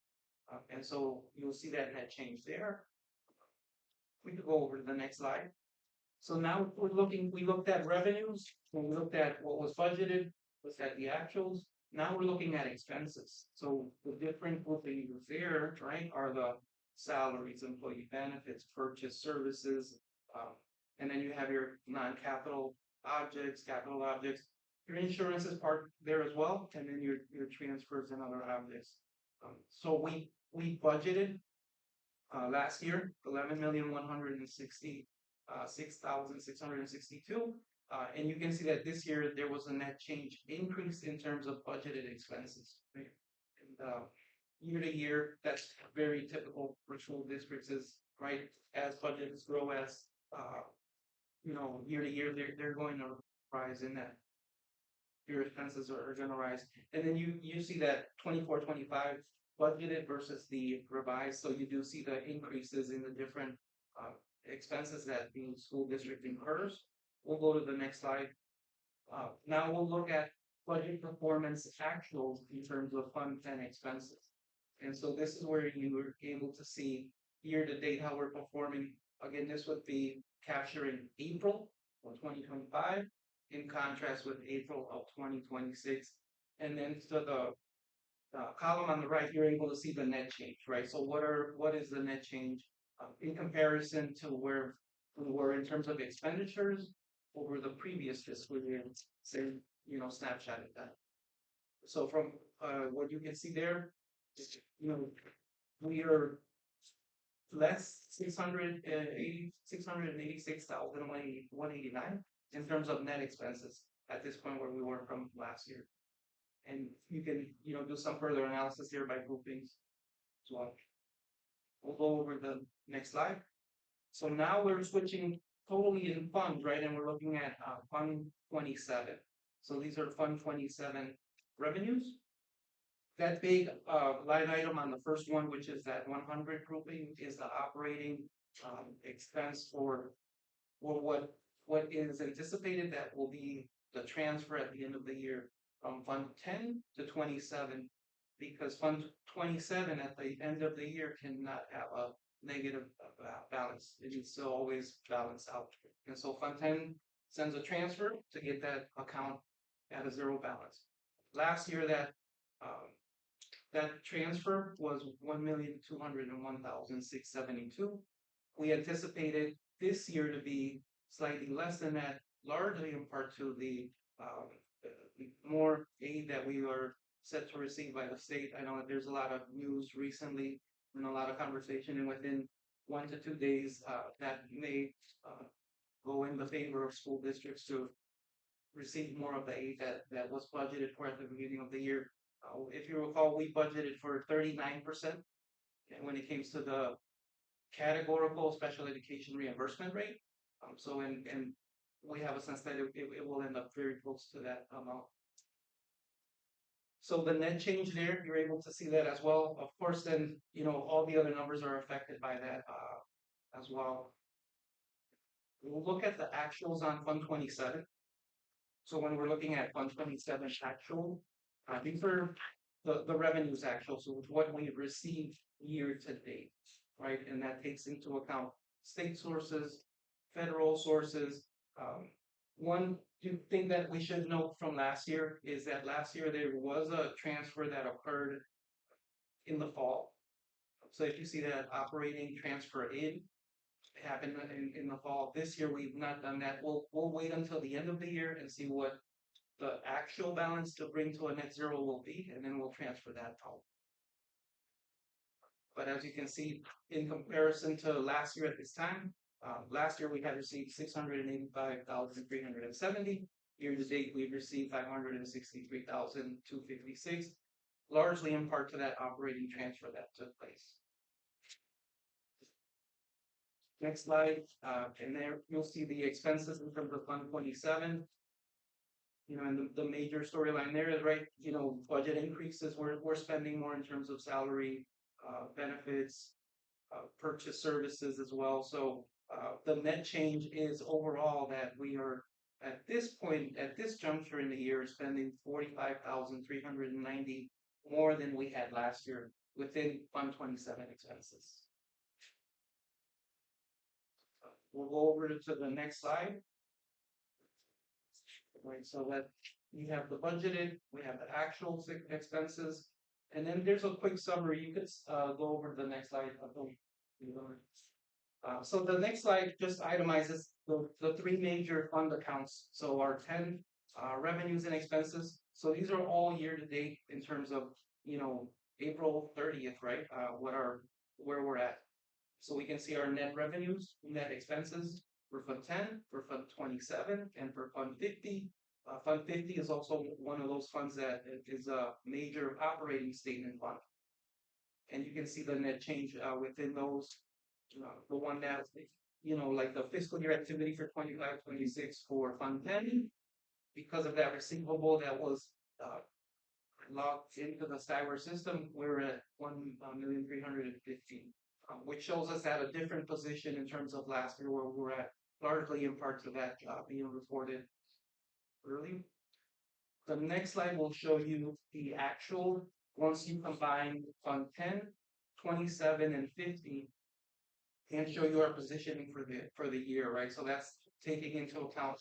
And so you'll see that net change there. We could go over to the next slide. So now we looked at revenues, we looked at what was budgeted, looked at the actuals. Now we're looking at expenses. So the different groupings there, right, are the salaries, employee benefits, purchase services, and then you have your non-capital objects, capital objects. Your insurance is part there as well, and then your transfers and other objects. So we budgeted last year 11,166,662, and you can see that this year there was a net change increase in terms of budgeted expenses. Right? And year to year, that's very typical for school districts. Is right as budgets grow, as year to year, they're going to rise in that. Your expenses are going to rise, and then you see that 24-25 budgeted versus the revised. So you do see the increases in the different expenses that the school district incurs. We'll go to the next slide. Now we'll look at budget performance actuals in terms of funds and expenses. And so this is where you were able to see year to date how we're performing. Again, this would be capturing April of 2025 in contrast with April of 2026. And then to the column on the right, you're able to see the net change, right? So what is the net change in comparison to where we were in terms of expenditures over the previous fiscal year? Say, snapshot of that. So from what you can see there, we are less 686,189 in terms of net expenses at this point where we were from last year. And you can, do some further analysis here by groupings as well. We'll go over the next slide. So now we're switching totally in funds, right? And we're looking at Fund 27. So these are Fund 27 revenues. That big line item on the first one, which is that 100 grouping, is the operating expense for what is anticipated that will be the transfer at the end of the year from Fund 10 to 27, because Fund 27 at the end of the year cannot have a negative balance. It needs to always balance out. And so Fund 10 sends a transfer to get that account at a zero balance. Last year, that transfer was 1,201,672. We anticipated this year to be slightly less than that, largely in part to the more aid that we are set to receive by the state. I know that there's a lot of news recently and a lot of conversation, and within 1 to 2 days, that may go in the favor of school districts to receive more of the aid that was budgeted for at the beginning of the year. If you recall, we budgeted for 39%, and when it came to the categorical special education reimbursement rate. And we have a sense that it will end up very close to that amount. So the net change there, you're able to see that as well. Of course, then, all the other numbers are affected by that as well. We'll look at the actuals on Fund 27. So when we're looking at Fund 27 actual, these are the revenues actual, so what we've received year to date, right? And that takes into account state sources, federal sources. One thing that we should note from last year is that last year there was a transfer that occurred in the fall. So if you see that operating transfer in happened in the fall, this year we've not done that. We'll wait until the end of the year and see what the actual balance to bring to a net zero will be, and then we'll transfer that out. But as you can see, in comparison to last year at this time, last year we had received 685,370. Year to date, we've received 563,256, largely in part to that operating transfer that took place. Next slide, and there you'll see the expenses in terms of Fund 27. And the major storyline there is, right, budget increases. We're spending more in terms of salary, benefits, purchase services as well. So the net change is overall that we are at this point, at this juncture in the year, spending 45,390 more than we had last year within Fund 27 expenses. We'll go over to the next slide. Right, so that you have the budgeted, we have the actual expenses, and then there's a quick summary. You could go over to the next slide. So the next slide just itemizes the three major fund accounts. So our 10 revenues and expenses. So these are all year to date in terms of, April 30th, right? Where we're at. So we can see our net revenues, net expenses for Fund 10, for Fund 27, and for Fund 50. Fund 50 is also one of those funds that is a major operating statement fund. And you can see the net change within those. The one that, like the fiscal year activity for 25-26 for Fund 10, because of that receivable that was logged into the Stagware system, we're at 1,350,000. Which shows us at a different position in terms of last year where we were at, largely in part to that being reported early. The next slide will show you the actual, once you combine Fund 10, 27, and 50, and show you our positioning for the year, right? So that's taking into account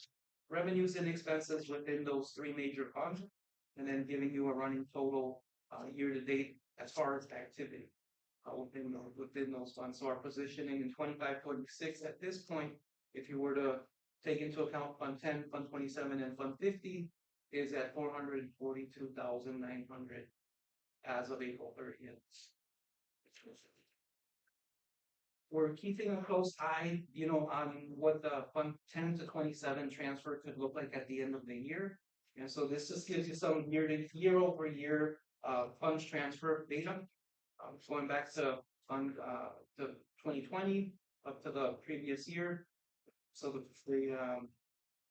revenues and expenses within those three major funds, and then giving you a running total year to date as far as activity. Within those funds. So our positioning in 25-26 at this point, if you were to take into account Fund 10, Fund 27, and Fund 50, is at 442,900 as of April 30th. We're keeping a close eye, on what the Fund 10 to 27 transfer could look like at the end of the year. And so this just gives you some year over year funds transfer data. Going back to Fund to 2020 up to the previous year. So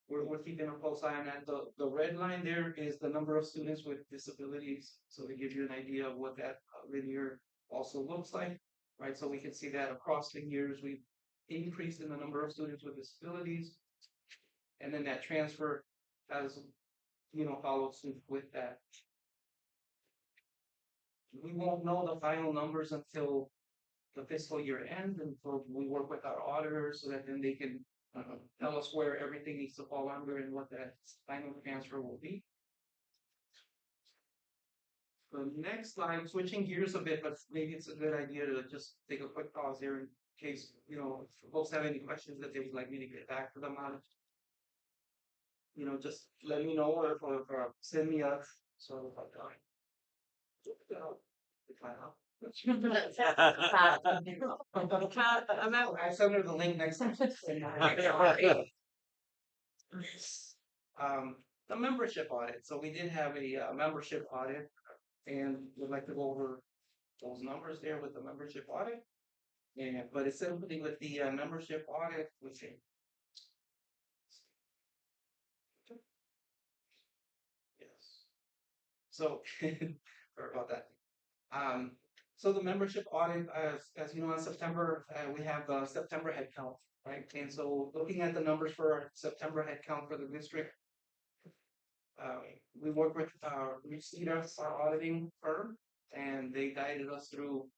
we're keeping a close eye on that. The red line there is the number of students with disabilities. So to give you an idea of what that linear also looks like, right? So we can see that across the years we've increased in the number of students with disabilities, and then that transfer has followed suit with that. We won't know the final numbers until the fiscal year ends, and we work with our auditors so that then they can tell us where everything needs to fall under and what that final transfer will be. The next slide, switching gears a bit, but maybe it's a good idea to just take a quick pause here in case folks have any questions that they would like me to get back to them on. Just let me know or send me a sort of like I send her the link next time. The membership audit. So we did have a membership audit, and we'd like to go over those numbers there with the membership audit. But it's simply with the membership audit, which yes. So sorry about that. So the membership audit, as you know, in September, we have the September headcount, right? And so looking at the numbers for our September headcount for the district, we work with Receda, our auditing firm, and they guided us through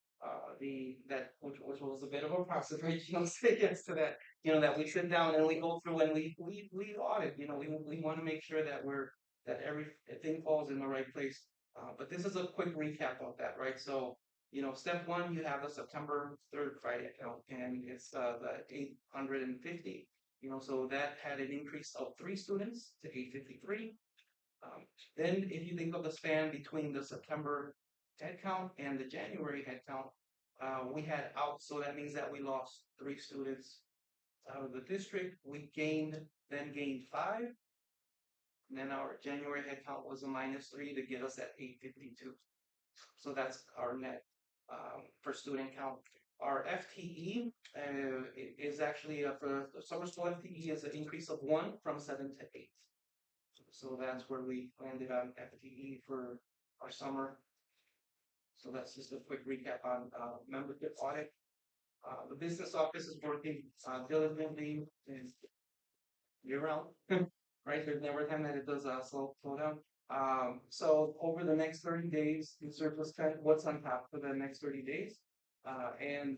which was a bit of a process, right? Say yes to that, that we sit down and we go through and we audit. We want to make sure that that everything falls in the right place. But this is a quick recap of that, right? So, step one, you have the September 3rd Friday account, and it's the 850. So that had an increase of 3 students to 853. Then, if you think of the span between the September head count and the January head count, we had out, so that means that we lost 3 students out of the district. We gained 5. And then our January head count was a -3 to get us at 852. So that's our net per student count. Our FTE is actually for the summer school FTE is an increase of 1 from 7 to 8. So that's where we landed on FTE for our summer. So that's just a quick recap on membership audit. The business office is working diligently and year round, right? There's never a time that it does slow down. So over the next 30 days, these are just kind of what's on top for the next 30 days. And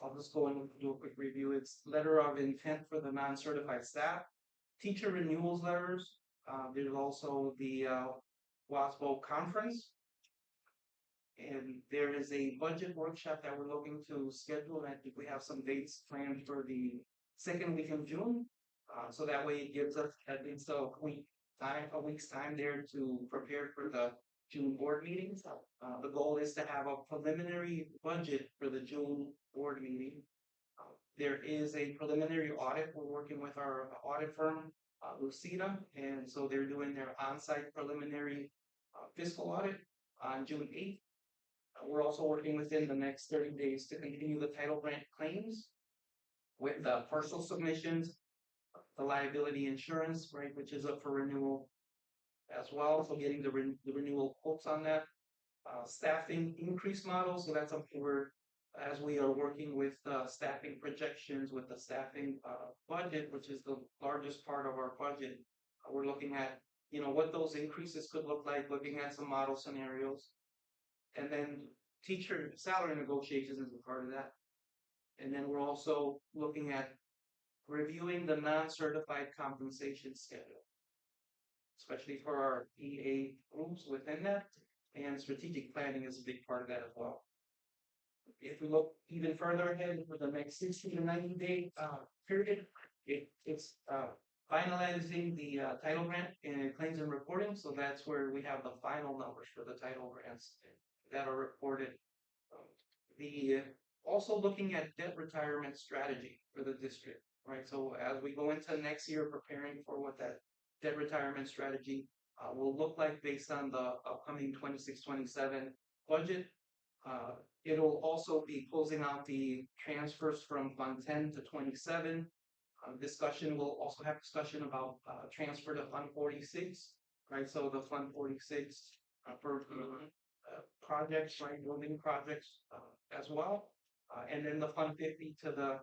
I'll just go and do a quick review. It's letter of intent for the non-certified staff, teacher renewals letters. There's also the WASBO conference. And there is a budget workshop that we're looking to schedule. And I think we have some dates planned for the second week of June. So that way it gives us at least a week's time there to prepare for the June board meetings. The goal is to have a preliminary budget for the June board meeting. There is a preliminary audit. We're working with our audit firm, Lucida, and so they're doing their on-site preliminary fiscal audit on June 8th. We're also working within the next 30 days to continue the title grant claims with partial submissions, the liability insurance, right, which is up for renewal as well. So getting the renewal quotes on that. Staffing increase model. So that's something as we are working with staffing projections with the staffing budget, which is the largest part of our budget. We're looking at, what those increases could look like, looking at some model scenarios. And then teacher salary negotiations is a part of that. And then we're also looking at reviewing the non-certified compensation schedule, especially for our EA groups within that. And strategic planning is a big part of that as well. If we look even further ahead for the next 60 to 90 day period, it's finalizing the title grant and claims and reporting. So that's where we have the final numbers for the title grants that are reported. Also looking at debt retirement strategy for the district, right? So as we go into next year, preparing for what that debt retirement strategy will look like based on the upcoming 26-27 budget. It'll also be closing out the transfers from Fund 10 to 27. We'll also have discussion about transfer to Fund 46, right? So the Fund 46 for projects, right, building projects as well. And then the Fund 50 to the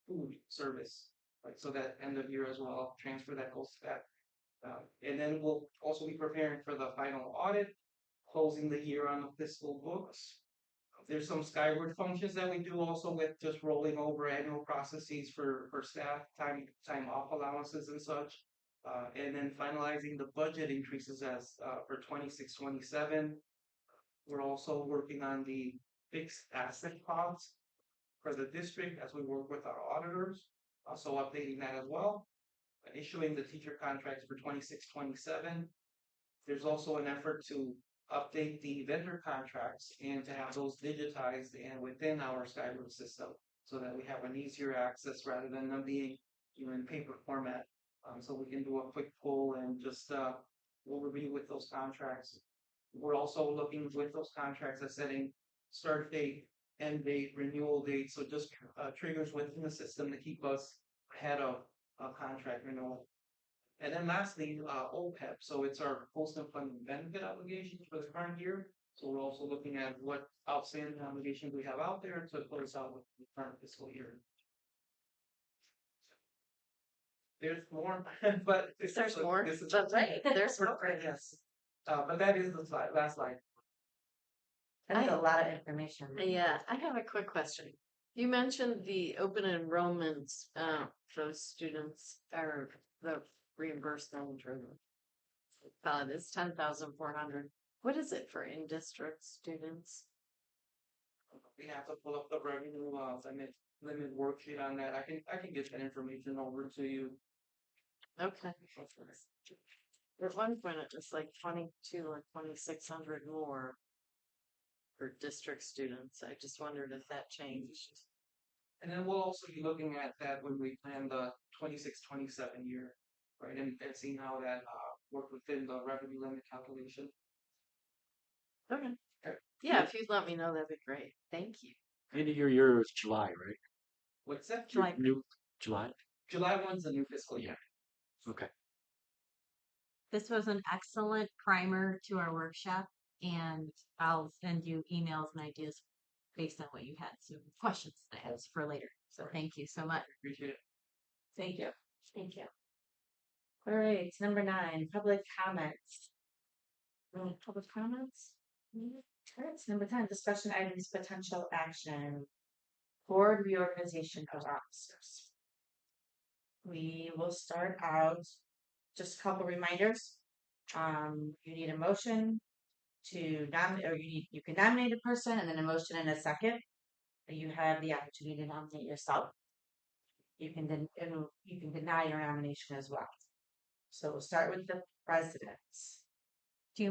food service, right? So that end of year as well, transfer that goes to that. And then we'll also be preparing for the final audit, closing the year on the fiscal books. There's some skyward functions that we do also with just rolling over annual processes for staff, time off allowances and such. And then finalizing the budget increases as for 26-27. We're also working on the fixed asset costs for the district as we work with our auditors. Also updating that as well. Issuing the teacher contracts for 26-27. There's also an effort to update the vendor contracts and to have those digitized and within our Skyward system so that we have an easier access rather than them being in paper format. So we can do a quick pull and just we'll review with those contracts. We're also looking with those contracts at setting start date, end date, renewal date. So just triggers within the system to keep us ahead of contract renewal. And then lastly, OPEB. So it's our post-employment benefit obligations for the current year. So we're also looking at what outstanding obligations we have out there to close out with the current fiscal year. There's more, but There's more. This is That's right. There's more. yes. But that is the last slide. That's a lot of information. Yeah, I have a quick question. You mentioned the open enrollments for students or the reimbursement or it's 10,400. What is it for in-district students? We have to pull up the revenue limit worksheet on that. I can get that information over to you. Okay. At one point, it was like 22 or 2,600 more for district students. I just wondered if that changed. And then we'll also be looking at that when we plan the 26-27 year, right? And seeing how that worked within the revenue limit calculation. Okay. Yeah, if you'd let me know, that'd be great. Thank you. End of your year is July, right? What's that? July. New July? July 1's the new fiscal year. Okay. This was an excellent primer to our workshop. and I'll send you emails and ideas based on what you had. So questions I have for later. So thank you so much. Appreciate it. Thank you. Thank you. All right, number 9, public comments. Public comments? All right, number 10, discussion items, potential action. Board reorganization of officers. We will start out, just a couple reminders. You need a motion to nominate, or you can nominate a person and then a motion and a second. You have the opportunity to nominate yourself. You can you can deny your nomination as well. So we'll start with the president. Do you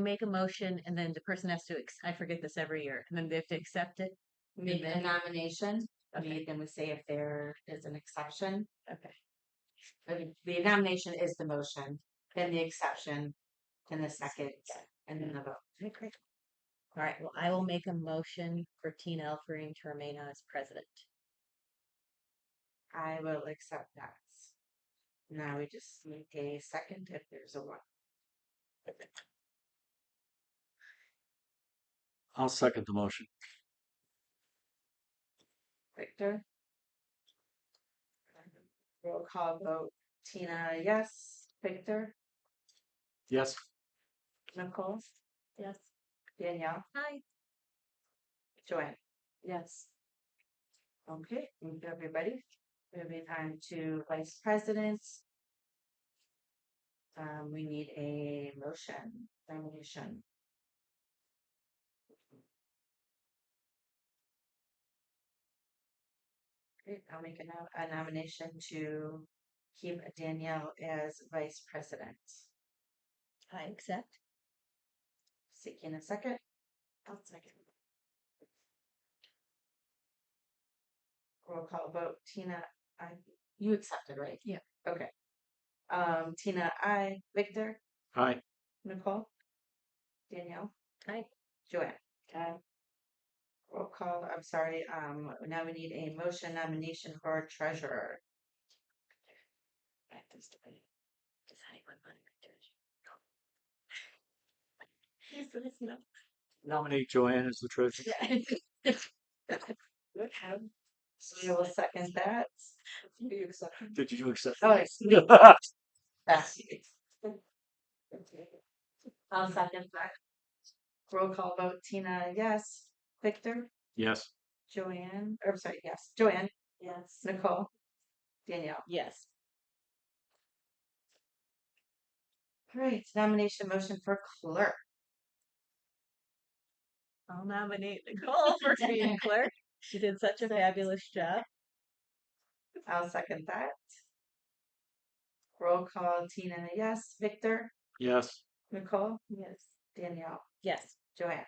make a motion and then the person has to I forget this every year and then they have to accept it? Make a then- nomination. Okay. Then we say if there is an exception. Okay. The nomination is the motion, then the exception, then the second, and then the vote. Okay, great. All right. Well, I will make a motion for Tina Elfering to remain on as president. I will accept that. Now we just need a second if there's a one. I'll second the motion. Victor? Roll call vote. Tina, yes. Victor? Yes. Nicole? Yes. Danielle? Hi. Joanne? Yes. Okay, thank you, everybody. Moving on to vice president. We need a motion, nomination. Okay, I'll make a nomination to keep Danielle as vice president. I accept. Seeking a second. I'll second. Roll call vote. Tina, you accepted, right? Yeah. Okay. Tina, I. Victor, Aye. Nicole, Danielle, Aye. Joanne. Okay. Roll call. I'm sorry. Now we need a motion nomination for treasurer. Does anyone want to Nominate Joanne as the treasurer. We will second that. Did you accept? Oh, I'll second that. Roll call vote. Tina, yes. Victor, Yes. Joanne, or sorry, yes. Joanne, Yes. Nicole, Danielle. Yes. All right. Nomination motion for clerk. I'll nominate Nicole for being clerk. She did such a fabulous job. I'll second that. Roll call. Tina, yes. Victor, Yes. Nicole, Yes. Danielle, Yes. Joanne.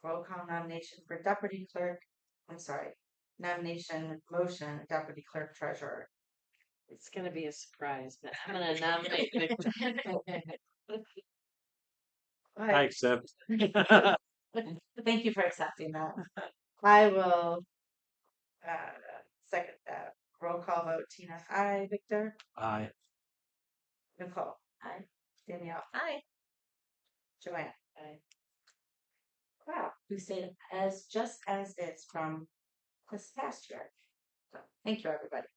Roll call nomination for deputy clerk. I'm sorry. Nomination motion deputy clerk treasurer. It's gonna be a surprise, but I'm gonna nominate Victor. I accept. Thank you for accepting that. I will second that. Roll call vote. Tina, aye. Victor, Aye. Nicole, aye. Danielle, Aye. Joanne, aye. Wow, we stayed as just as is from this past year. So, thank you, everybody.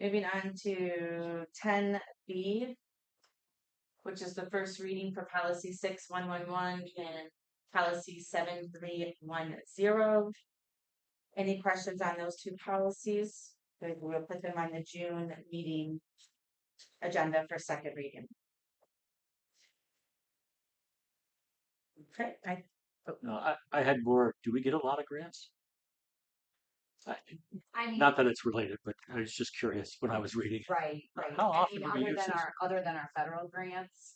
Moving on to 10B, which is the first reading for policy 6111 and policy 7310. Any questions on those two policies? We'll put them on the June meeting agenda for second reading. Okay, No, I had more. Do we get a lot of grants? I mean, Not that it's related, but I was just curious when I was reading. right. How I often mean, do we use this? other than our federal grants.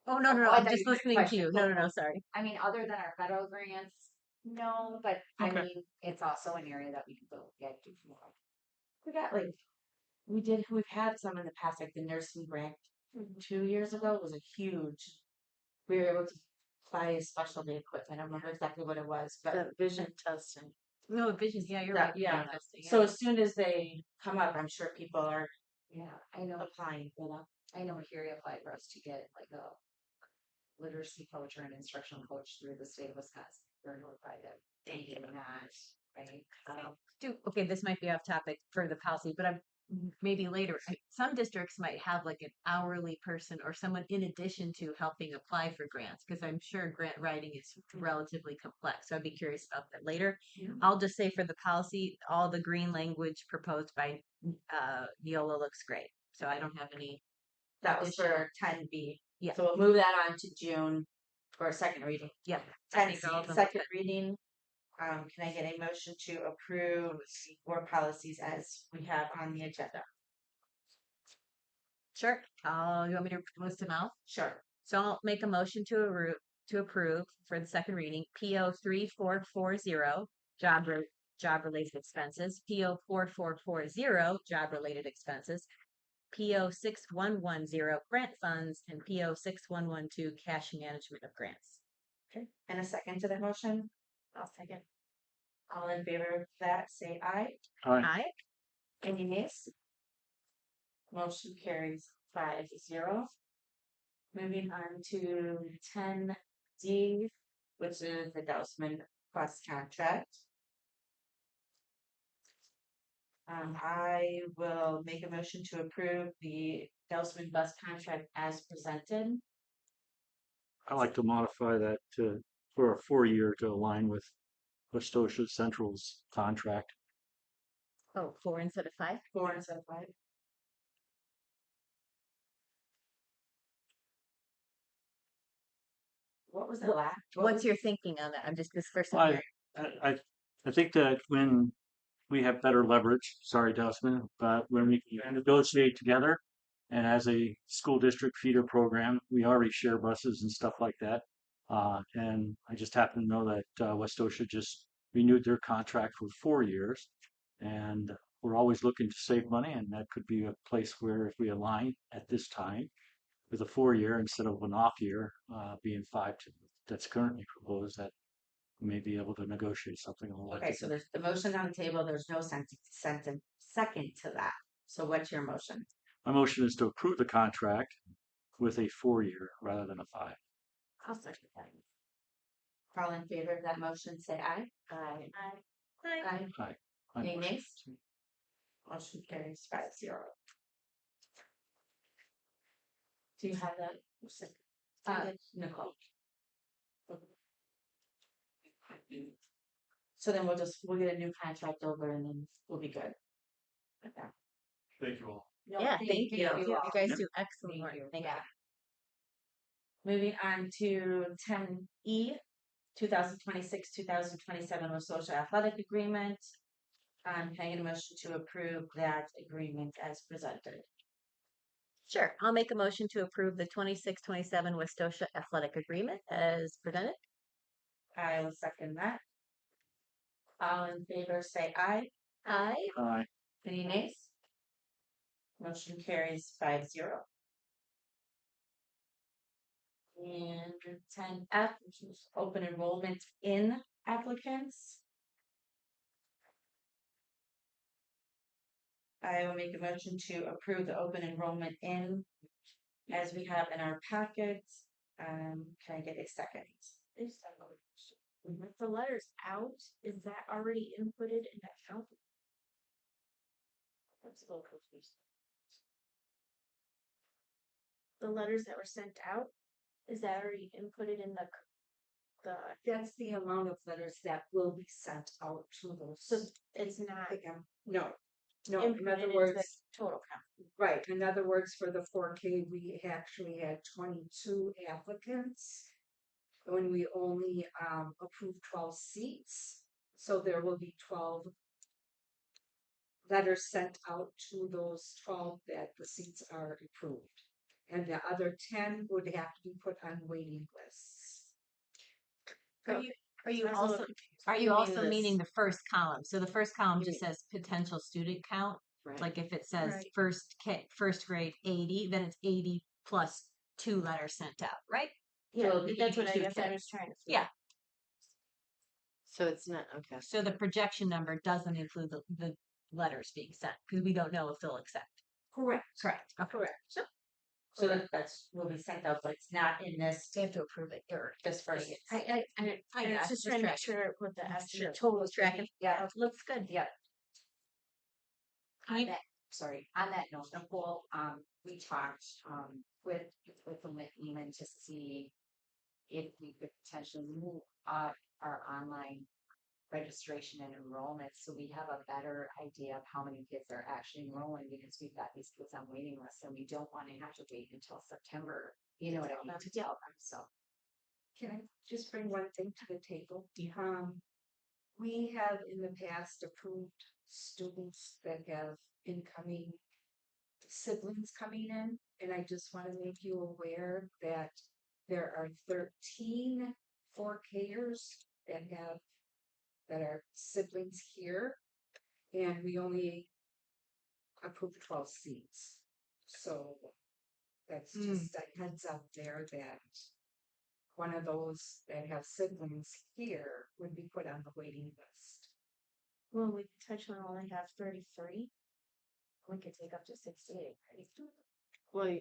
Oh, no, no, no. Oh, I I'm thought just you had a listening to question. you. No, no, no. Sorry. I mean, other than our federal grants, no, but I Okay. mean, it's also an area that we could go get to more. we got we've had some in the past, like the nursing grant 2 years ago was a huge. We were able to buy specialty equipment. I don't remember exactly what it was, but The vision testing. No, vision. Yeah, you're Yeah, right. yeah. Testing, so as soon as they come up, I'm sure people are Yeah, I know. applying for them. I know here you apply for us to get like a literacy coach or an instructional coach through the state of Wisconsin. They're notified that they did not, right? Okay, this might be off topic for the policy, but I'm maybe later. Some districts might have like an hourly person or someone in addition to helping apply for grants, because I'm sure grant writing is relatively complex. So I'd be curious about that later. I'll just say for the policy, all the green language proposed by Neola looks great. So I don't have any. That was for 10B. Yeah. So we'll move that on to June for a second reading. Yeah. 10C, all of them second look reading. Can I get a motion to approve board policies as we have on the agenda? Sure. You want me to list them out? Sure. So I'll make a motion to approve for the second reading, PO 3440, job related expenses, PO 4440, job related expenses, PO 6110, grant funds, and PO 6112, cash management of grants. Okay. And a second to that motion? I'll second. All in favor of that, say aye. Aye. Aye. Any nays? Motion carries 5-0. Moving on to 10D, which is the Dousman bus contract. I will make a motion to approve the Dousman bus contract as presented. I like to modify that for a 4-year to align with Westosha Central's contract. Oh, 4 instead of 5? 4 instead of 5. What was the last? What's your thinking on that? I'm just this first I, time. I think that when we have better leverage, sorry, Dustman, but when we can negotiate together, and as a school district feeder program, we already share buses and stuff like that. And I just happen to know that Westosha just renewed their contract for 4 years, and we're always looking to save money, and that could be a place where if we align at this time with a 4-year instead of an off year, being 5 that's currently proposed, that we may be able to negotiate something a little Okay, so there's the motion on the table. There's no second to that. So what's your motion? My motion is to approve the contract with a 4-year rather than a 5. I'll second that. All in favor of that motion, say aye. Aye. Aye. Aye. Any nays? Motion carries 5-0. Do you have that? Nicole. So then we'll get a new contract over and then we'll be good. Okay. Thank you all. Yeah, thank you. You guys Yep. do excellent work. Thank you. Moving on to 10E, 2026-2027 with social athletic agreement. Can I get a motion to approve that agreement as presented? Sure. I'll make a motion to approve the 26-27 Westosha Athletic Agreement as presented. I will second that. All in favor say aye. Aye. Aye. Any nays? Motion carries 5-0. And 10F, which is open enrollment in applicants. I will make a motion to approve the open enrollment in as we have in our packets. Can I get a second? With the letters out, is that already inputted in that count? That's a little confused. The letters that were sent out, is that already inputted in the That's the amount of letters that will be sent out to those. so it's not No, no, in inputted other into words, the total count? right, in other words, for the 4K, we actually had 22 applicants. When we only approved 12 seats, so there will be 12 letters sent out to those 12 that the seats are approved. And the other 10 would have to be put on waiting lists. Are you I was a little also confused. are What do you mean also this? meaning the first column? So the first column just says potential student count. Right. Like if it says Right. first grade 80, then it's 80 plus 2 letters sent out, right? Yeah, So that's what I 82 guess I kids. was trying to. Yeah. So it's not, okay. So the projection number doesn't include the letters being sent because we don't know if they'll accept. Correct. Correct. Okay. Correct. Sure. So that's will be sent out, but it's not in this, They have to approve it or this first. I And yeah, it's just trying to make tracking. sure what the estimate Sure. total is Tracking. Yeah. Looks good. Yep. Can you- Sorry, on that note, Nicole, we talked, with the Lehman to see if we could potentially move up our online registration and enrollment, so we have a better idea of how many kids are actually enrolling, because we've got these kids on waiting lists, and we don't wanna have to wait until September, you know what I mean, to tell them, so. Can I just bring one thing to the table? We have in the past approved students that have incoming siblings coming in, and I just want to make you aware that there are 13 4Kers that are siblings here, and we only approved 12 seats. So that's just a heads up there that one of those that have siblings here would be put on the waiting list. Well, we potentially only have 33. We could take up to 68, right? Well,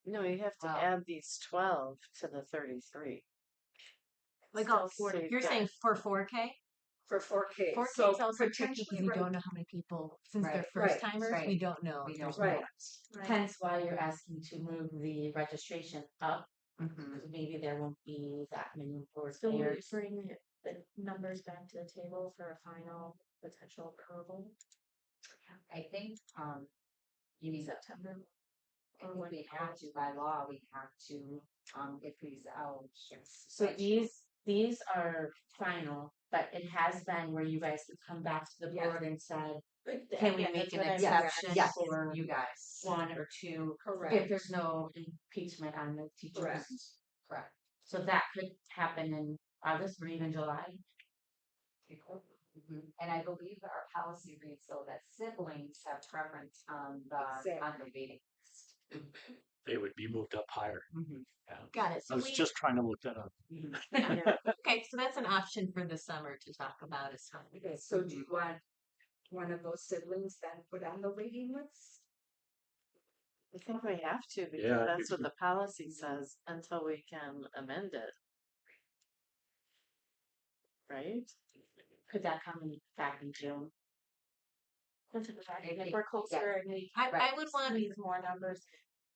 no, you have to Wow. add these 12 to the 33. Like So all 40. you've You're got- saying for 4K? For 4K. 4K So is also tricky potentially, because we right, don't know how many people, since they're Right, first right, timers, right. we don't know. We if don't there's know. more. Right. Hence why you're asking to move the registration up, Mhm. because maybe there won't be that many board So we players. bring the numbers back to the table for a final potential approval I think, you in need, September. I think we have to, by law, we have to, get these out. So these are final, but it has been where you guys have come back to the Yeah. board and said, can we Yeah, make that's an what I meant. exception Yes, for you guys. one or two, if correct. there's no impeachment on the teachers? Correct. Correct. So that could happen in August or even July. And I believe our policy reads so that siblings have preference on the waiting list. They would be moved up higher. Yeah. Got it. I So was just trying to look that up. yeah. Okay, so that's an option for the summer to talk about as well. Okay, so do you want one of those siblings then put on the waiting list? I think we have to because Yeah. that's what the policy says until we can amend it. Right? Could that come back in June? If we're closer and we I would want, squeeze more numbers,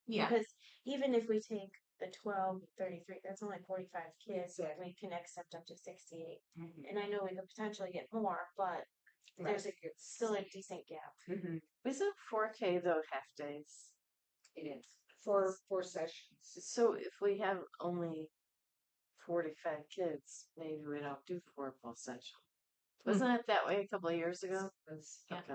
yeah, because even if we take the 12, 33, that's only 45 kids that we can accept up to 68. And I know we could potentially get more, but there's still a decent gap. Isn't 4K though half days? It is. For 4 sessions. So if we have only 45 kids, maybe we don't do 4 full sessions. Wasn't it that way a couple of years ago? Yeah. Okay.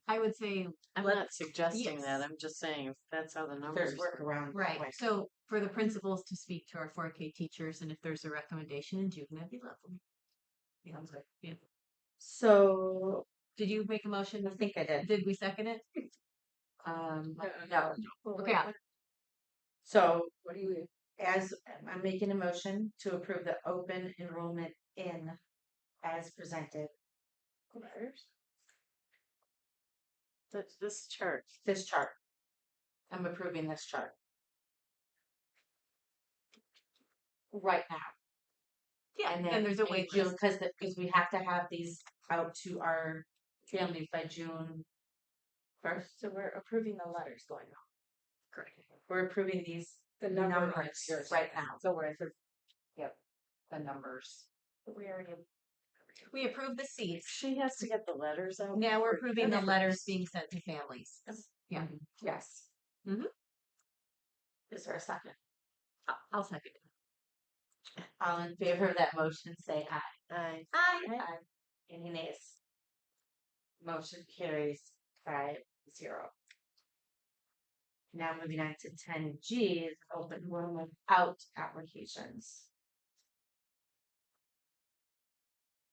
I would say, I'm Let- not suggesting that. yes. I'm just saying if that's how the numbers There's work around. right, so for the principals to speak to our 4K teachers, and if there's a recommendation in June, that'd be lovely. Yeah. Yeah. So Did you make a motion? I think I did. Did we second it? No. Okay. So What do you, as I'm making a motion to approve the open enrollment in as presented. This chart. This chart. I'm approving this chart. Right now. Yeah, And and then there's a in wait June, list. because we have to have these out to our families by June first. So we're approving the letters going on. Correct. We're approving these the numbers numbers. right now. So we're, yep, the numbers. We already We approved the seats. She has to get the letters out. Now we're before- approving the letters being sent to families. Yeah. Yes. Mhm. Is there a second? I'll second it. All in favor of that motion, say aye. Aye. Aye. Any nays? Motion carries 5-0. Now moving on to 10G is open enrollment out applications.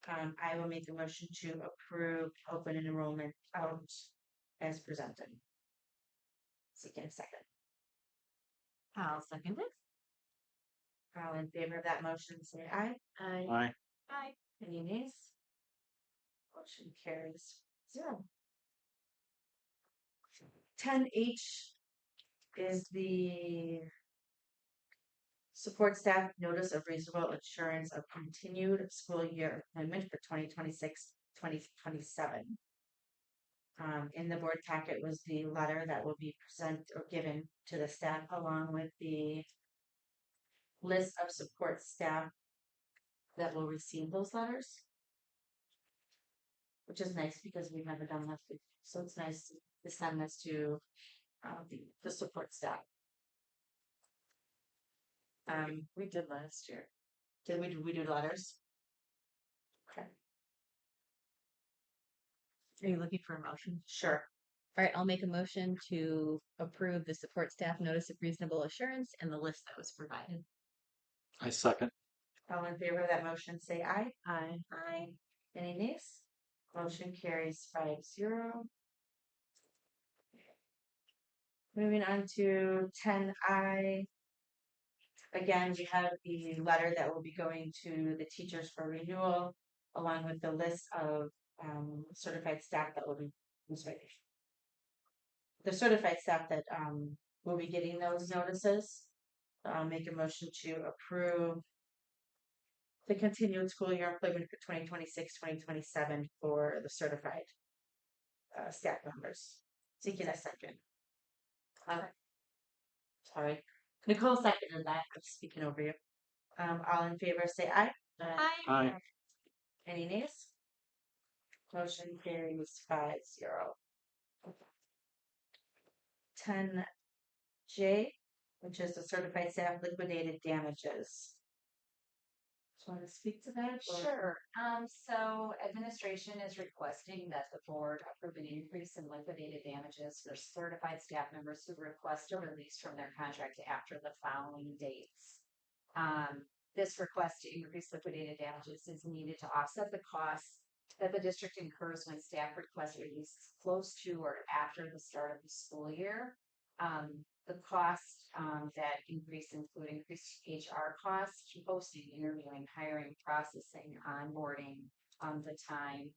I will make a motion to approve open enrollment out as presented. Seeking a second. I'll second it. All in favor of that motion, say aye. Aye. Aye. Aye. Any nays? Motion carries 0. 10H is the support staff notice of reasonable assurance of continued school year employment for 2026-2027. In the board packet was the letter that will be present or given to the staff along with the list of support staff that will receive those letters. Which is nice because we've never done that before. So it's nice to send this to the support staff. We did last year. Did we do letters? Okay, Are you looking for a motion? sure. All right, I'll make a motion to approve the support staff notice of reasonable assurance and the list that was provided. I second. All in favor of that motion, say aye. Aye. Aye. Any nays? Motion carries 5-0. Moving on to 10I. Again, we have the letter that will be going to the teachers for renewal, along with the list of certified staff that will be, the certified staff that will be getting those notices. I'll make a motion to approve the continued school year employment for 2026-2027 for the certified staff members. Seeking a second. Sorry. Nicole seconded that. I'm speaking over you. All in favor say aye. Aye. Any nays? Motion carries 5-0. 10J, which is the certified staff liquidated damages. Do you want to speak to that? or- Sure. So administration is requesting that the board approve an increase in liquidated damages for certified staff members who request a release from their contract after the following dates. This request to increase liquidated damages is needed to offset the costs that the district incurs when staff request releases close to or after the start of the school year. The costs that increase include increased HR costs, posting, interviewing, hiring, processing, onboarding, the time.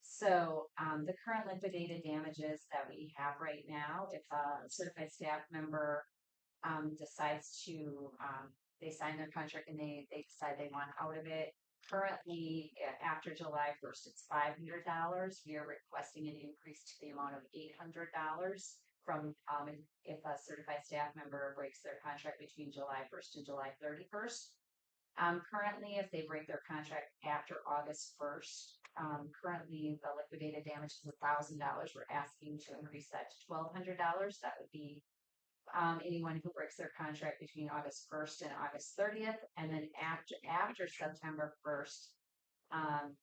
So the current liquidated damages that we have right now, if a certified staff member decides to, they sign their contract and they decide they want out of it. Currently, after July 1st, it's $500. We are requesting an increase to the amount of $800 from if a certified staff member breaks their contract between July 1st and July 31st. Currently, if they break their contract after August 1st, currently the liquidated damage is $1,000. We're asking to increase that to $1,200. That would be anyone who breaks their contract between August 1st and August 30th, and then after September 1st,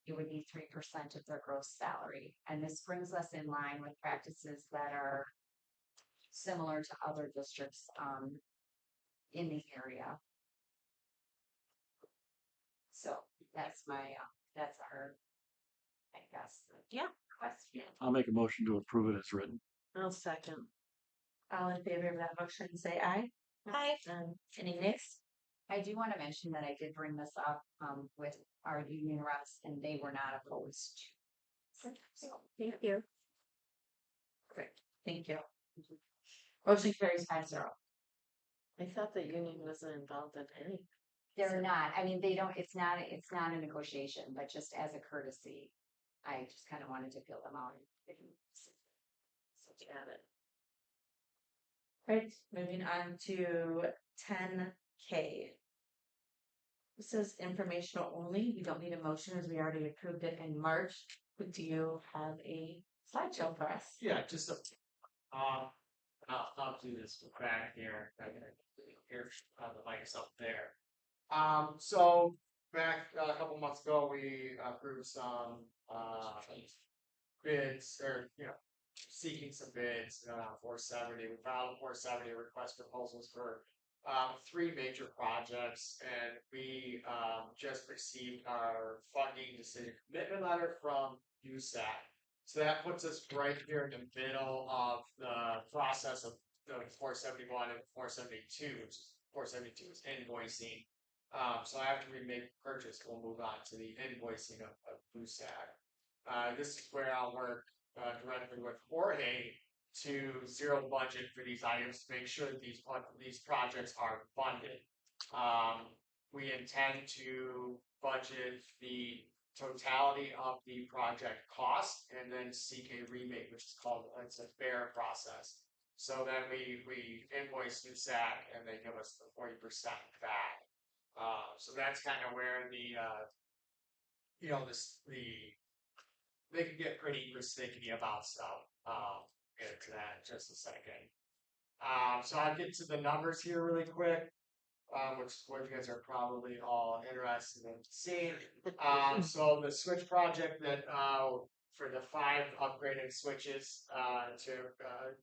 it would be 3% of their gross salary. And this brings us in line with practices that are similar to other districts in the area. So that's that's our, I guess, question. I'll make a motion to approve it as written. I'll second. All in favor of that motion say aye. Hi. Any nays? I do want to mention that I did bring this up with our union reps, and they were not opposed to. So, Thank you. Perfect. Thank you. Motion carries 5-0. I thought the union wasn't involved in any. they're not. I mean, they don't. It's not a negotiation, but just as a courtesy, I just kind of wanted to fill them out. Got it. Right, moving on to 10K. This is informational only. We don't need a motion as we already approved it in March. But do you have a slideshow for us? Yeah, just a, I'll do this back here. Here, the mic's up there. So back a couple months ago, we approved some bids, or seeking some bids. 470. We filed a 470 request proposals for 3 major projects, and we just received our funding decision commitment letter from USAC. So that puts us right here in the middle of the process of the 471 and 472, which is 472 is invoicing. So after we make purchase, we'll move on to the invoicing of USAC. This is where I'll work directly with Jorge to zero budget for these items to make sure that these projects are funded. We intend to budget the totality of the project cost and then seek a rebate, which is called, it's a fair process. So then we invoice NUSAC and they give us the 40% back. So that's kind of where the they can get pretty persnickety about stuff. Get into that in just a second. So I'll get to the numbers here really quick, which you guys are probably all interested in seeing. So the switch project that for the 5 upgraded switches to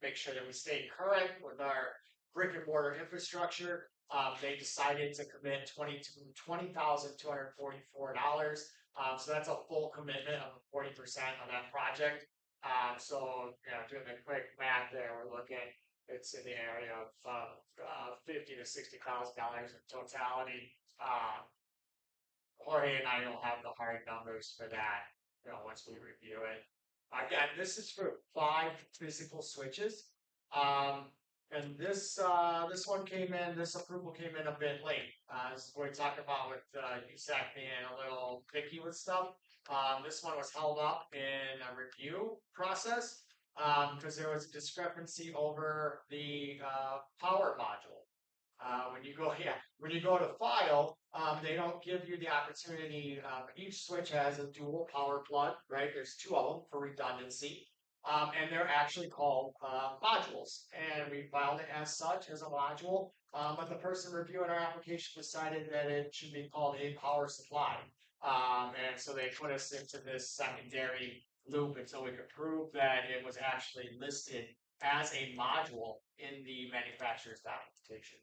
make sure that we stay current with our brick and mortar infrastructure, they decided to commit $20,244. So that's a full commitment of 40% on that project. So doing the quick math there, we're looking, it's in the area of $50,000 to $60,000 in totality. Jorge and I don't have the hard numbers for that. Once we review it. Again, this is for 5 physical switches. And this one came in. This approval came in a bit late. This is what we talked about with USAC being a little picky with stuff. This one was held up in a review process because there was a discrepancy over the power module. When you go to file, they don't give you the opportunity. Each switch has a dual power plug, right? There's 2 of them for redundancy. And they're actually called modules. And we filed it as such, as a module. But the person reviewing our application decided that it should be called a power supply. And so they put us into this secondary loop until we could prove that it was actually listed as a module in the manufacturer's documentation.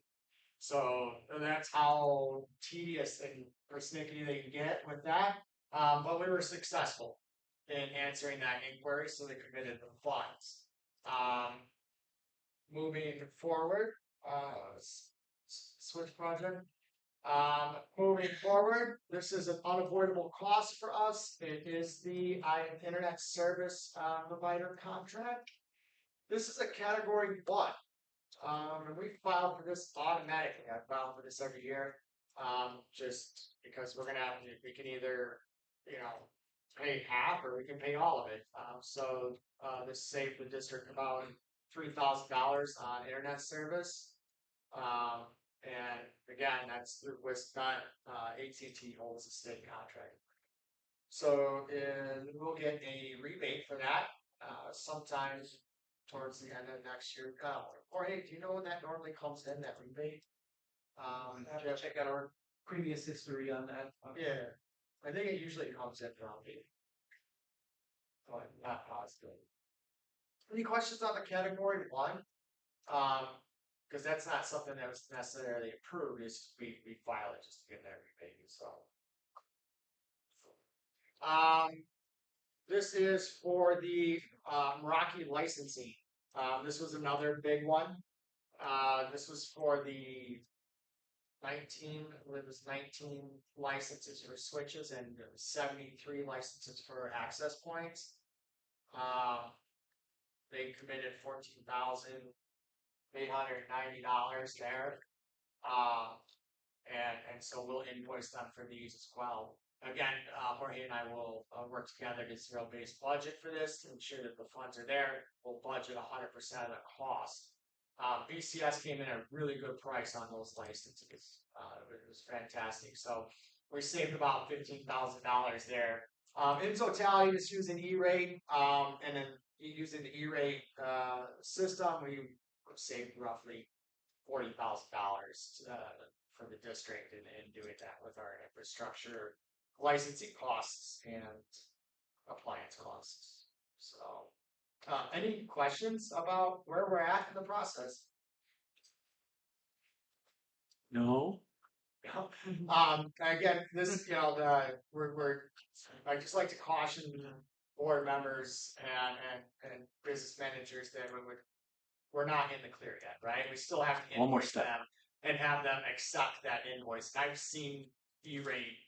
So that's how tedious and persnickety they can get with that. But we were successful in answering that inquiry, so they committed the funds. Moving forward, switch project. Moving forward, this is an unavoidable cost for us. It is the internet service provider contract. This is a category 1. And we file for this automatically. I file for this every year. Just because we're gonna have to, we can either, pay half or we can pay all of it. So this saved the district about $3,000 on internet service. And again, that's through Wisconsin. AT&T holds a state contract. So we'll get a rebate for that sometimes towards the end of next year. Or hey, do you know when that normally comes in, that rebate? I have to check out our previous history on that. Yeah, I think it usually comes in around May. Oh, I'm not positive. Any questions on the category 1? Because that's not something that was necessarily approved. It's we file it just to get that rebate. So, this is for the Meraki licensing. This was another big one. This was for the 19 licenses for switches and 73 licenses for access points. They committed $14,890 there. And so we'll invoice them for these as well. Again, Jorge and I will work together to zero-based budget for this to ensure that the funds are there. We'll budget 100% of the cost. BCS came in at a really good price on those licenses. It was fantastic. So we saved about $15,000 there. In totality, just using E-rate and then using the E-rate system, we saved roughly $40,000 for the district in doing that with our infrastructure, licensing costs, and appliance costs. So, any questions about where we're at in the process? No. Again, this, I just like to caution board members and business managers that we're not in the clear yet, right? We still have to One more invoice step. them and have them accept that invoice. And I've seen E-rate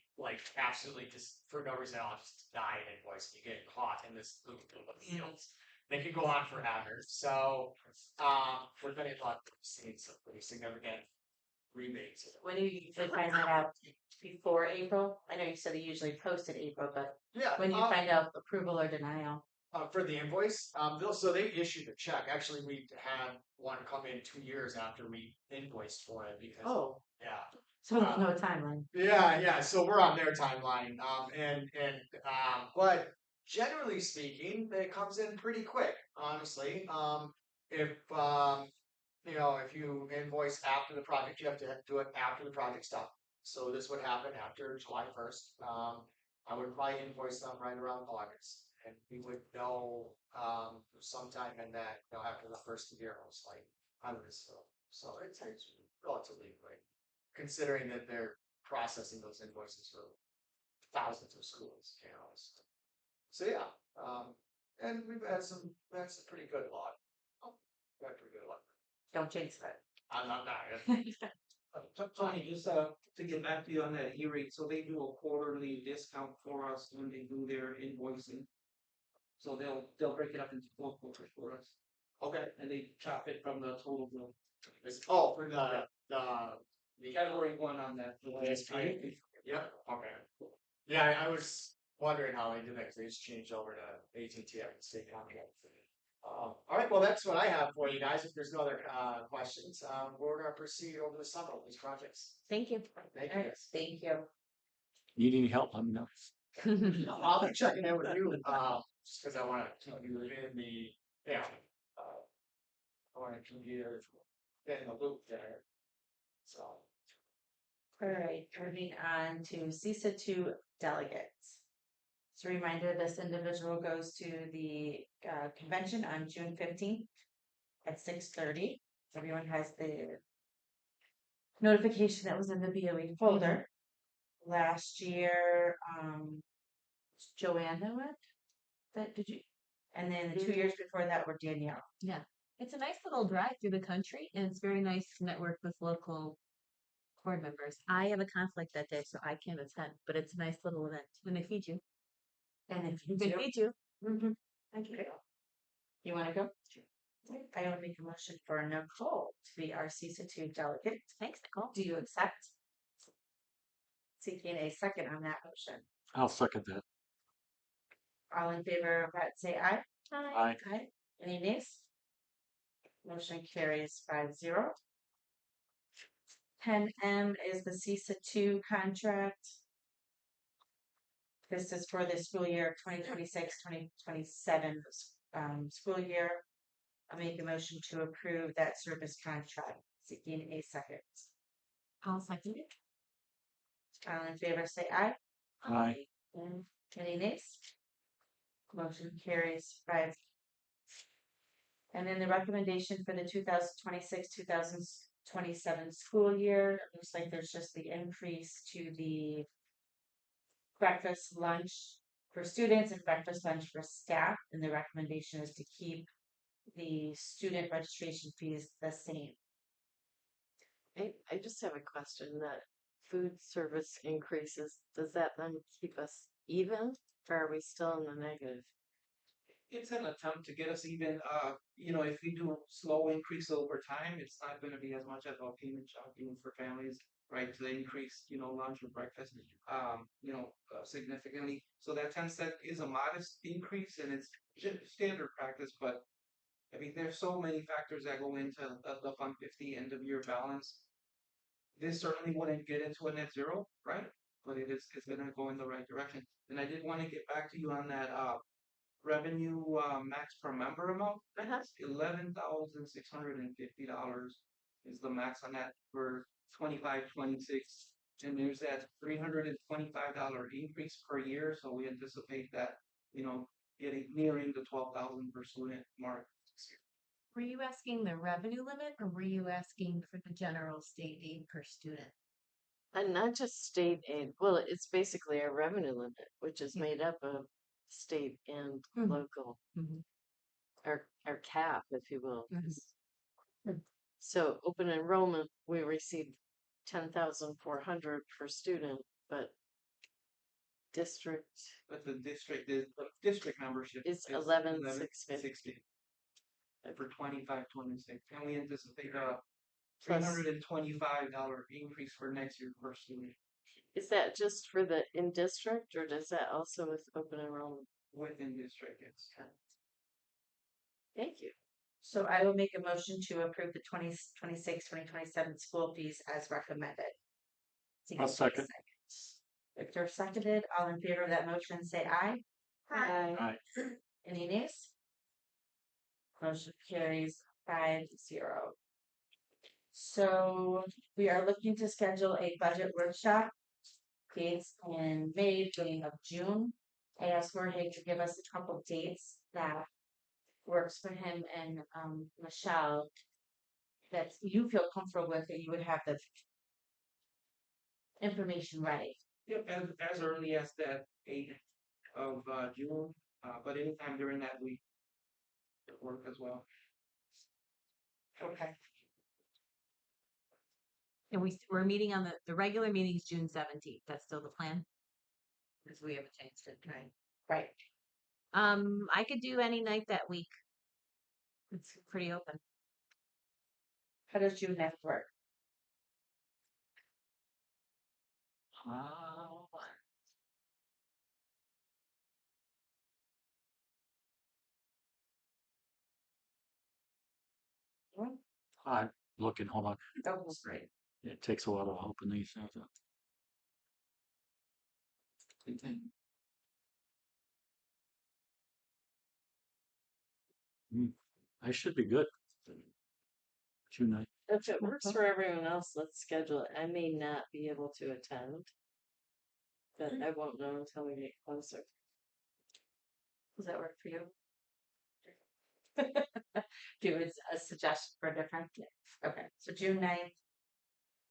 absolutely just for no reason at all just die an invoice. You get caught in this loop of appeals. they could go on forever. So, we're gonna see some pretty significant rebates. When do you usually find that out? Before April? I know you said they usually posted April, but Yeah. when do you find out approval or denial? For the invoice, so they issued a check. Actually, we had one come in 2 years after we invoiced for it because Oh, yeah. so there's no timeline. Yeah. So we're on their timeline. But generally speaking, it comes in pretty quick, honestly. If if you invoice after the project, you have to do it after the project's done. So this would happen after July 1st. I would probably invoice them right around August, and we would know sometime in that, after the first year, most likely. I would assume. So it's relatively quick, considering that they're processing those invoices for thousands of schools. So yeah, and we've had some pretty good luck. We've had pretty good luck. Don't jinx it. I'm not. Tony, just to get back to you on that E-rate, so they do a quarterly discount for us when they do their invoicing. So they'll break it up into 4 quarters for us, Okay. and they chop it from the total bill. For the Category 1 on that. DSP? Yep. Okay. Yeah, I was wondering how they did that because they just changed over to AT&T after the state contract. All right, well, that's what I have for you guys. If there's no other questions, we're going to proceed over the summer with these projects. Thank you. Thank All you. right, thank you. Need any help? Let me know. I'll be checking in with you just because I want to keep you in the I want to keep you in the loop there. So. All right, moving on to CISA 2 delegates. As a reminder, this individual goes to the convention on June 15th at 6:30. Everyone has the notification that was in the BOE folder. Last year, Joanna went. Did you? And then the 2 years before that were Danielle. Yeah. It's a nice little drive through the country, and it's very nice to network with local board members. I have a conflict that day, so I can't attend, but it's a nice little event. And they feed you. And if you They do, feed you. mm-hmm. Thank you. You want to go? Sure. I will make a motion for Nicole to be our CISA 2 delegate. Thanks, Nicole. Do you accept? Seeking a second on that motion. I'll second that. All in favor of that, say aye. Aye. Aye. Any nays? Motion carries 5-0. 10M is the CISA 2 contract. This is for the school year 2026-2027 school year. I'll make a motion to approve that service contract. Seeking a second. I'll second it. All in favor, say aye. Aye. Any nays? Motion carries 5. And then the recommendation for the 2026-2027 school year, it looks like there's just the increase to the breakfast lunch for students and breakfast lunch for staff. And the recommendation is to keep the student registration fees the same. I just have a question that food service increases, does that then keep us even or are we still in the negative? It's an attempt to get us even. If we do a slow increase over time, it's not going to be as much as a payment shopping for families, right? To increase, lunch or breakfast, significantly. So that 10 cent is a modest increase, and it's standard practice. But I mean, there's so many factors that go into the Fund 50 end of year balance. This certainly wouldn't get into a net zero, right? But it's going to go in the right direction. And I did want to get back to you on that revenue max per member amount. That's $11,650 is the max on that for 25-26, and there's that $325 increase per year. So we anticipate that getting nearing the 12,000 per student mark this year. Were you asking the revenue limit or were you asking for the general state aid per student? And not just state aid. Well, it's basically a revenue limit, which is made up of state and local, or cap, if you will. So open enrollment, we received 10,400 per student, but district But the district membership is 11,650. for 25-26, and we anticipate a Plus- $325 increase for next year per student Is that just for the in district or does that also with open enrollment? within district. It's Thank you. So I will make a motion to approve the 2026-2027 school fees as recommended. I'll second. Victor seconded. All in favor of that motion, say aye. Aye. Aye. Any nays? Motion carries 5-0. So we are looking to schedule a budget workshop. Dates in May, beginning of June. I asked Jorge to give us a couple of dates that works for him and Michelle that you feel comfortable with, that you would have the information ready. Yep, as early as that 8th of June, but anytime during that week it work as well. Okay. And we're meeting on the regular meeting is June 17th. That's still the plan? Because we haven't changed it, right? Right. I could do any night that week. It's pretty open. How does June 9th work? I'm looking, hold on. That was great. It takes a while to open these things up. I should be good. June 9th. If it works for everyone else, let's schedule it. I may not be able to attend. But I won't know until we get closer. Does that work for you? Do a suggestion for a different? Okay, so June 9th,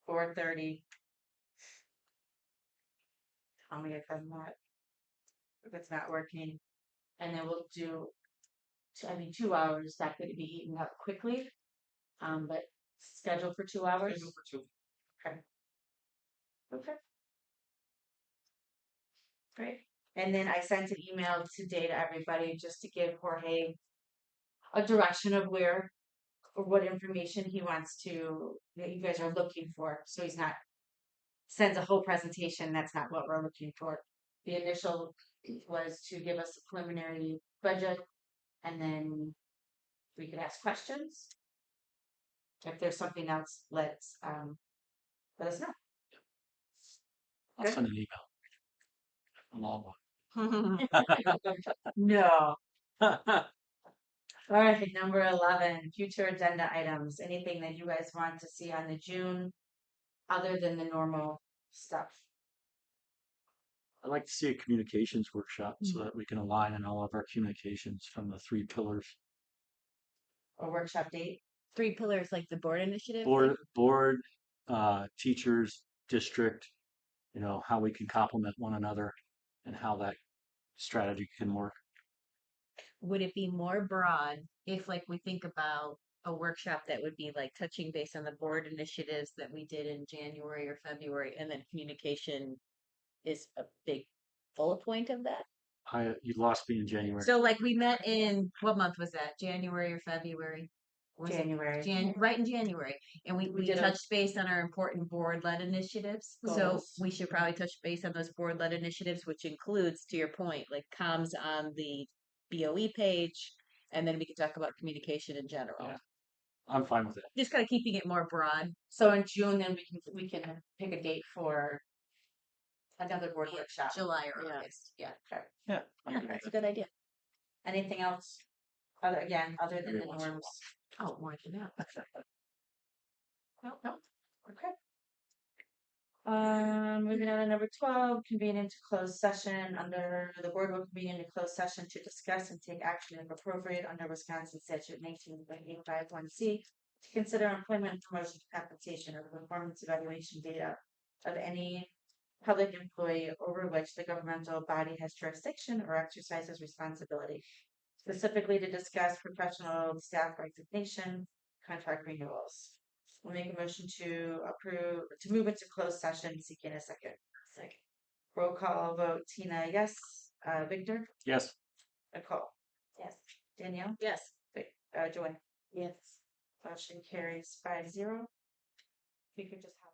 4:30. Tell me if if it's not working. And then we'll do, 2 hours, that could be eaten up quickly. But schedule for 2 hours. Schedule for 2. Okay. Okay. Great. And then I sent an email today to everybody just to give Jorge a direction of where or what information he wants that you guys are looking for. So he's not sends a whole presentation. That's not what we're looking for. The initial was to give us a preliminary budget, and then we could ask questions. If there's something else, let us know. I'll send an email. A long No. one. All right, number 11, future agenda items. Anything that you guys want to see on the June other than the normal stuff? I'd like to see a communications workshop so that we can align in all of our communications from the 3 pillars. A workshop date? 3 pillars like the board initiative. Board, teachers, district, how we can complement one another and how that strategy can work. Would it be more broad if like we think about a workshop that would be like touching base on the board initiatives that we did in January or February, and then communication is a big bullet point of that? You lost me in January. So like we met in, what month was that? January or February? Was it January. right in January. And we did a- touched base on our important board-led initiatives. So Goals. we should probably touch base on those board-led initiatives, which includes, to your point, like comms on the BOE page, and then we can talk about communication in general. Yeah. I'm fine with it. Just kind of keeping it more broad. So in June, then we can pick a date for another board workshop. July or Yeah. August. Yeah. Okay. Yeah. Yeah, that's a good idea. Anything else? Other than Every the once in a norms? Oh, more than that. No. Okay. Moving on to number 12, convene into closed session. Under the board will convene into closed session to discuss and take action if appropriate under Wisconsin statute 19.851C to consider employment and promotion compensation or performance evaluation data of any public employee over which the governmental body has jurisdiction or exercises responsibility, specifically to discuss professional staff resignation, contract renewals. We'll make a motion to move into closed session, seeking a second. Roll call vote, Tina, yes. Victor, Yes. Nicole, Yes. Danielle, Yes. Joanne. Yes. Motion carries 5-0. We could just have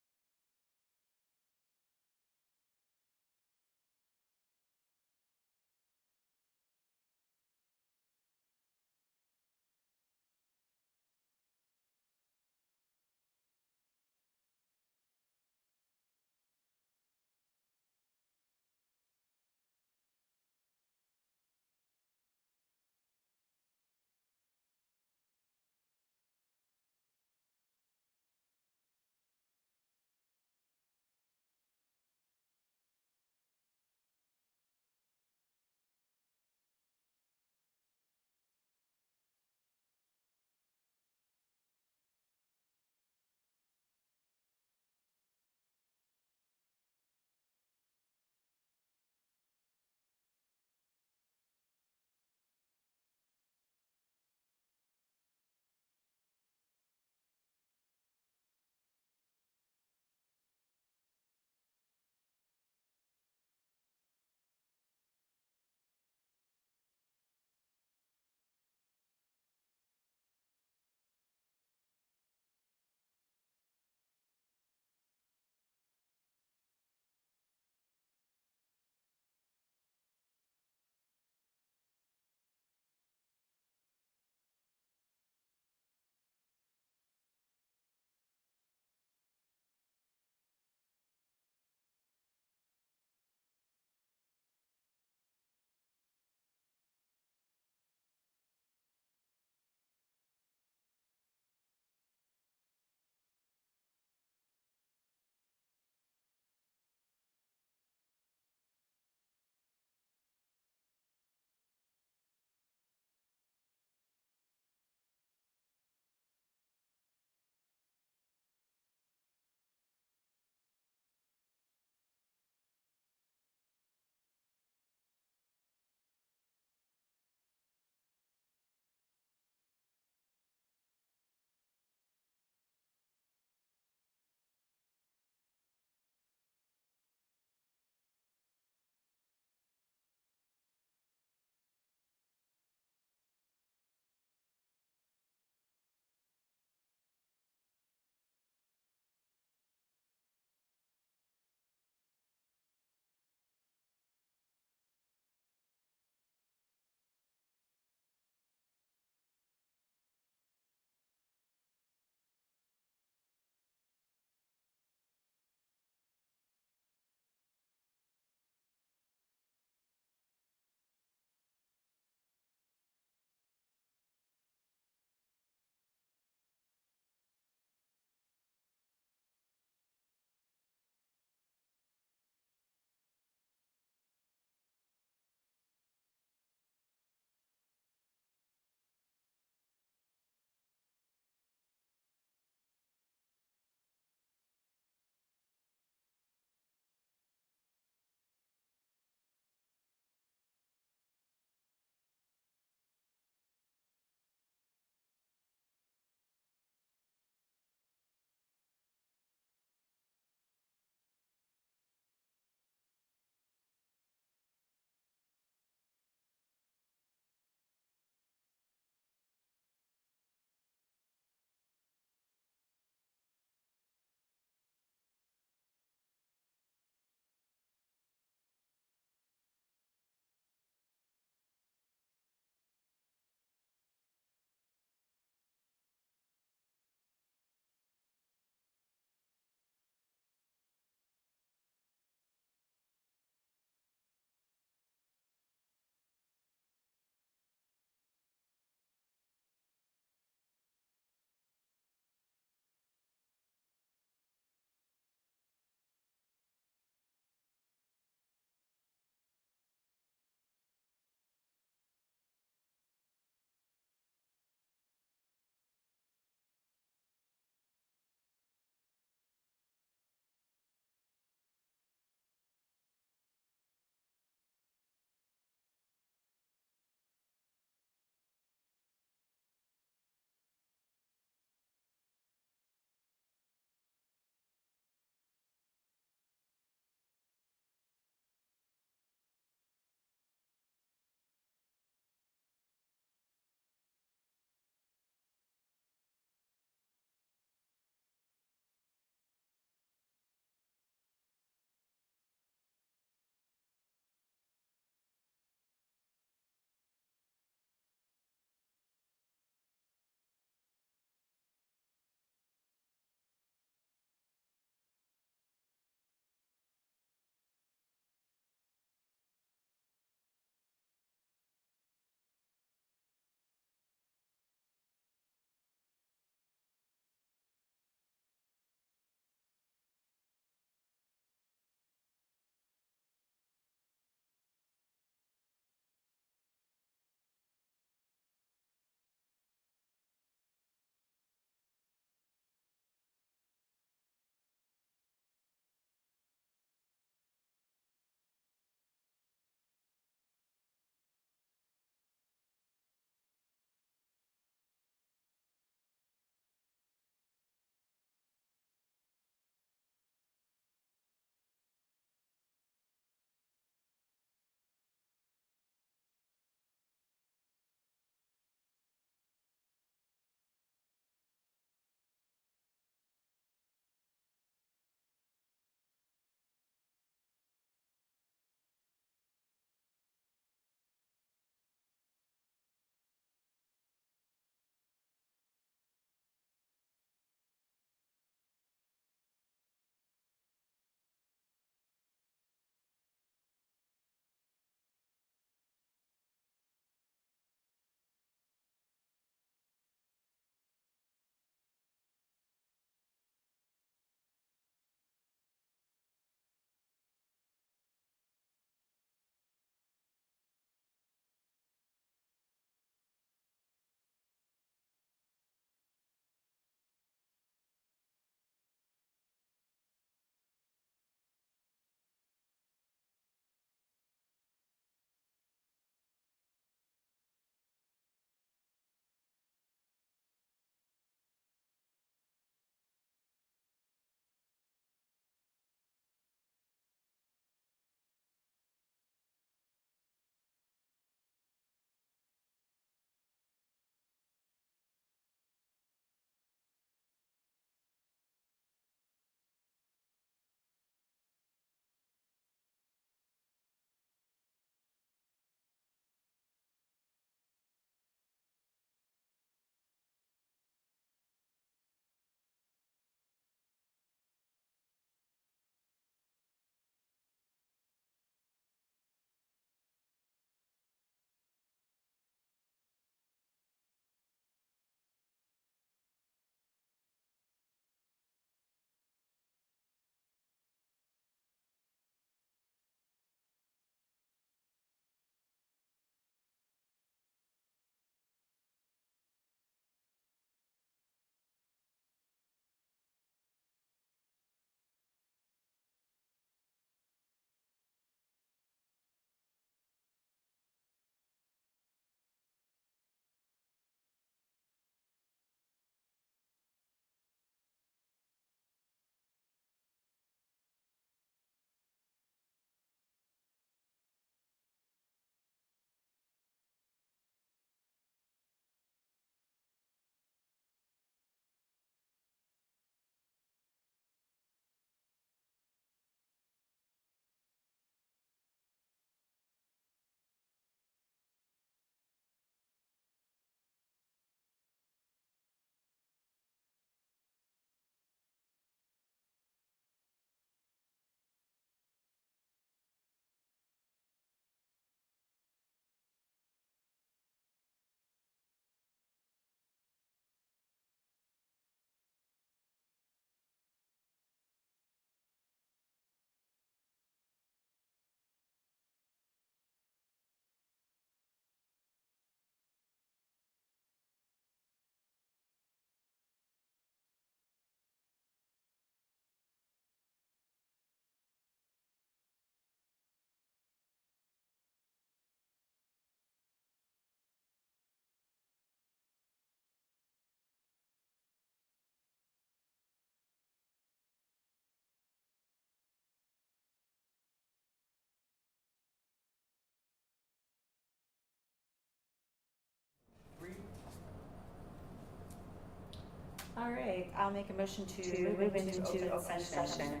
All right, I'll make a motion to move into open session.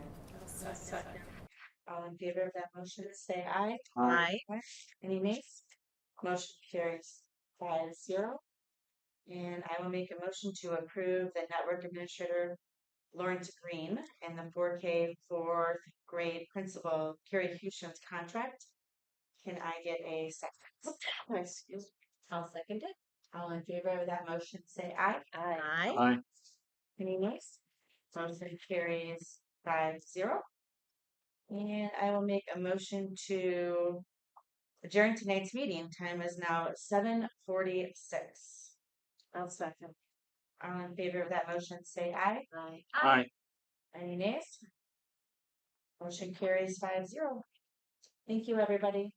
All in favor of that motion, say aye. Aye. Any nays? Motion carries 5-0. And I will make a motion to approve the network administrator Lawrence Green and the 4K fourth grade principal Carrie Houston's contract. Can I get a second? Excuse me. I'll second it. All in favor of that motion, say aye. Aye. Aye. Any nays? Motion carries 5-0. And I will make a motion to adjourn tonight's meeting. Time is now 7:46. I'll second. All in favor of that motion, say aye. Aye. Aye. Any nays? Motion carries 5-0. Thank you, everybody.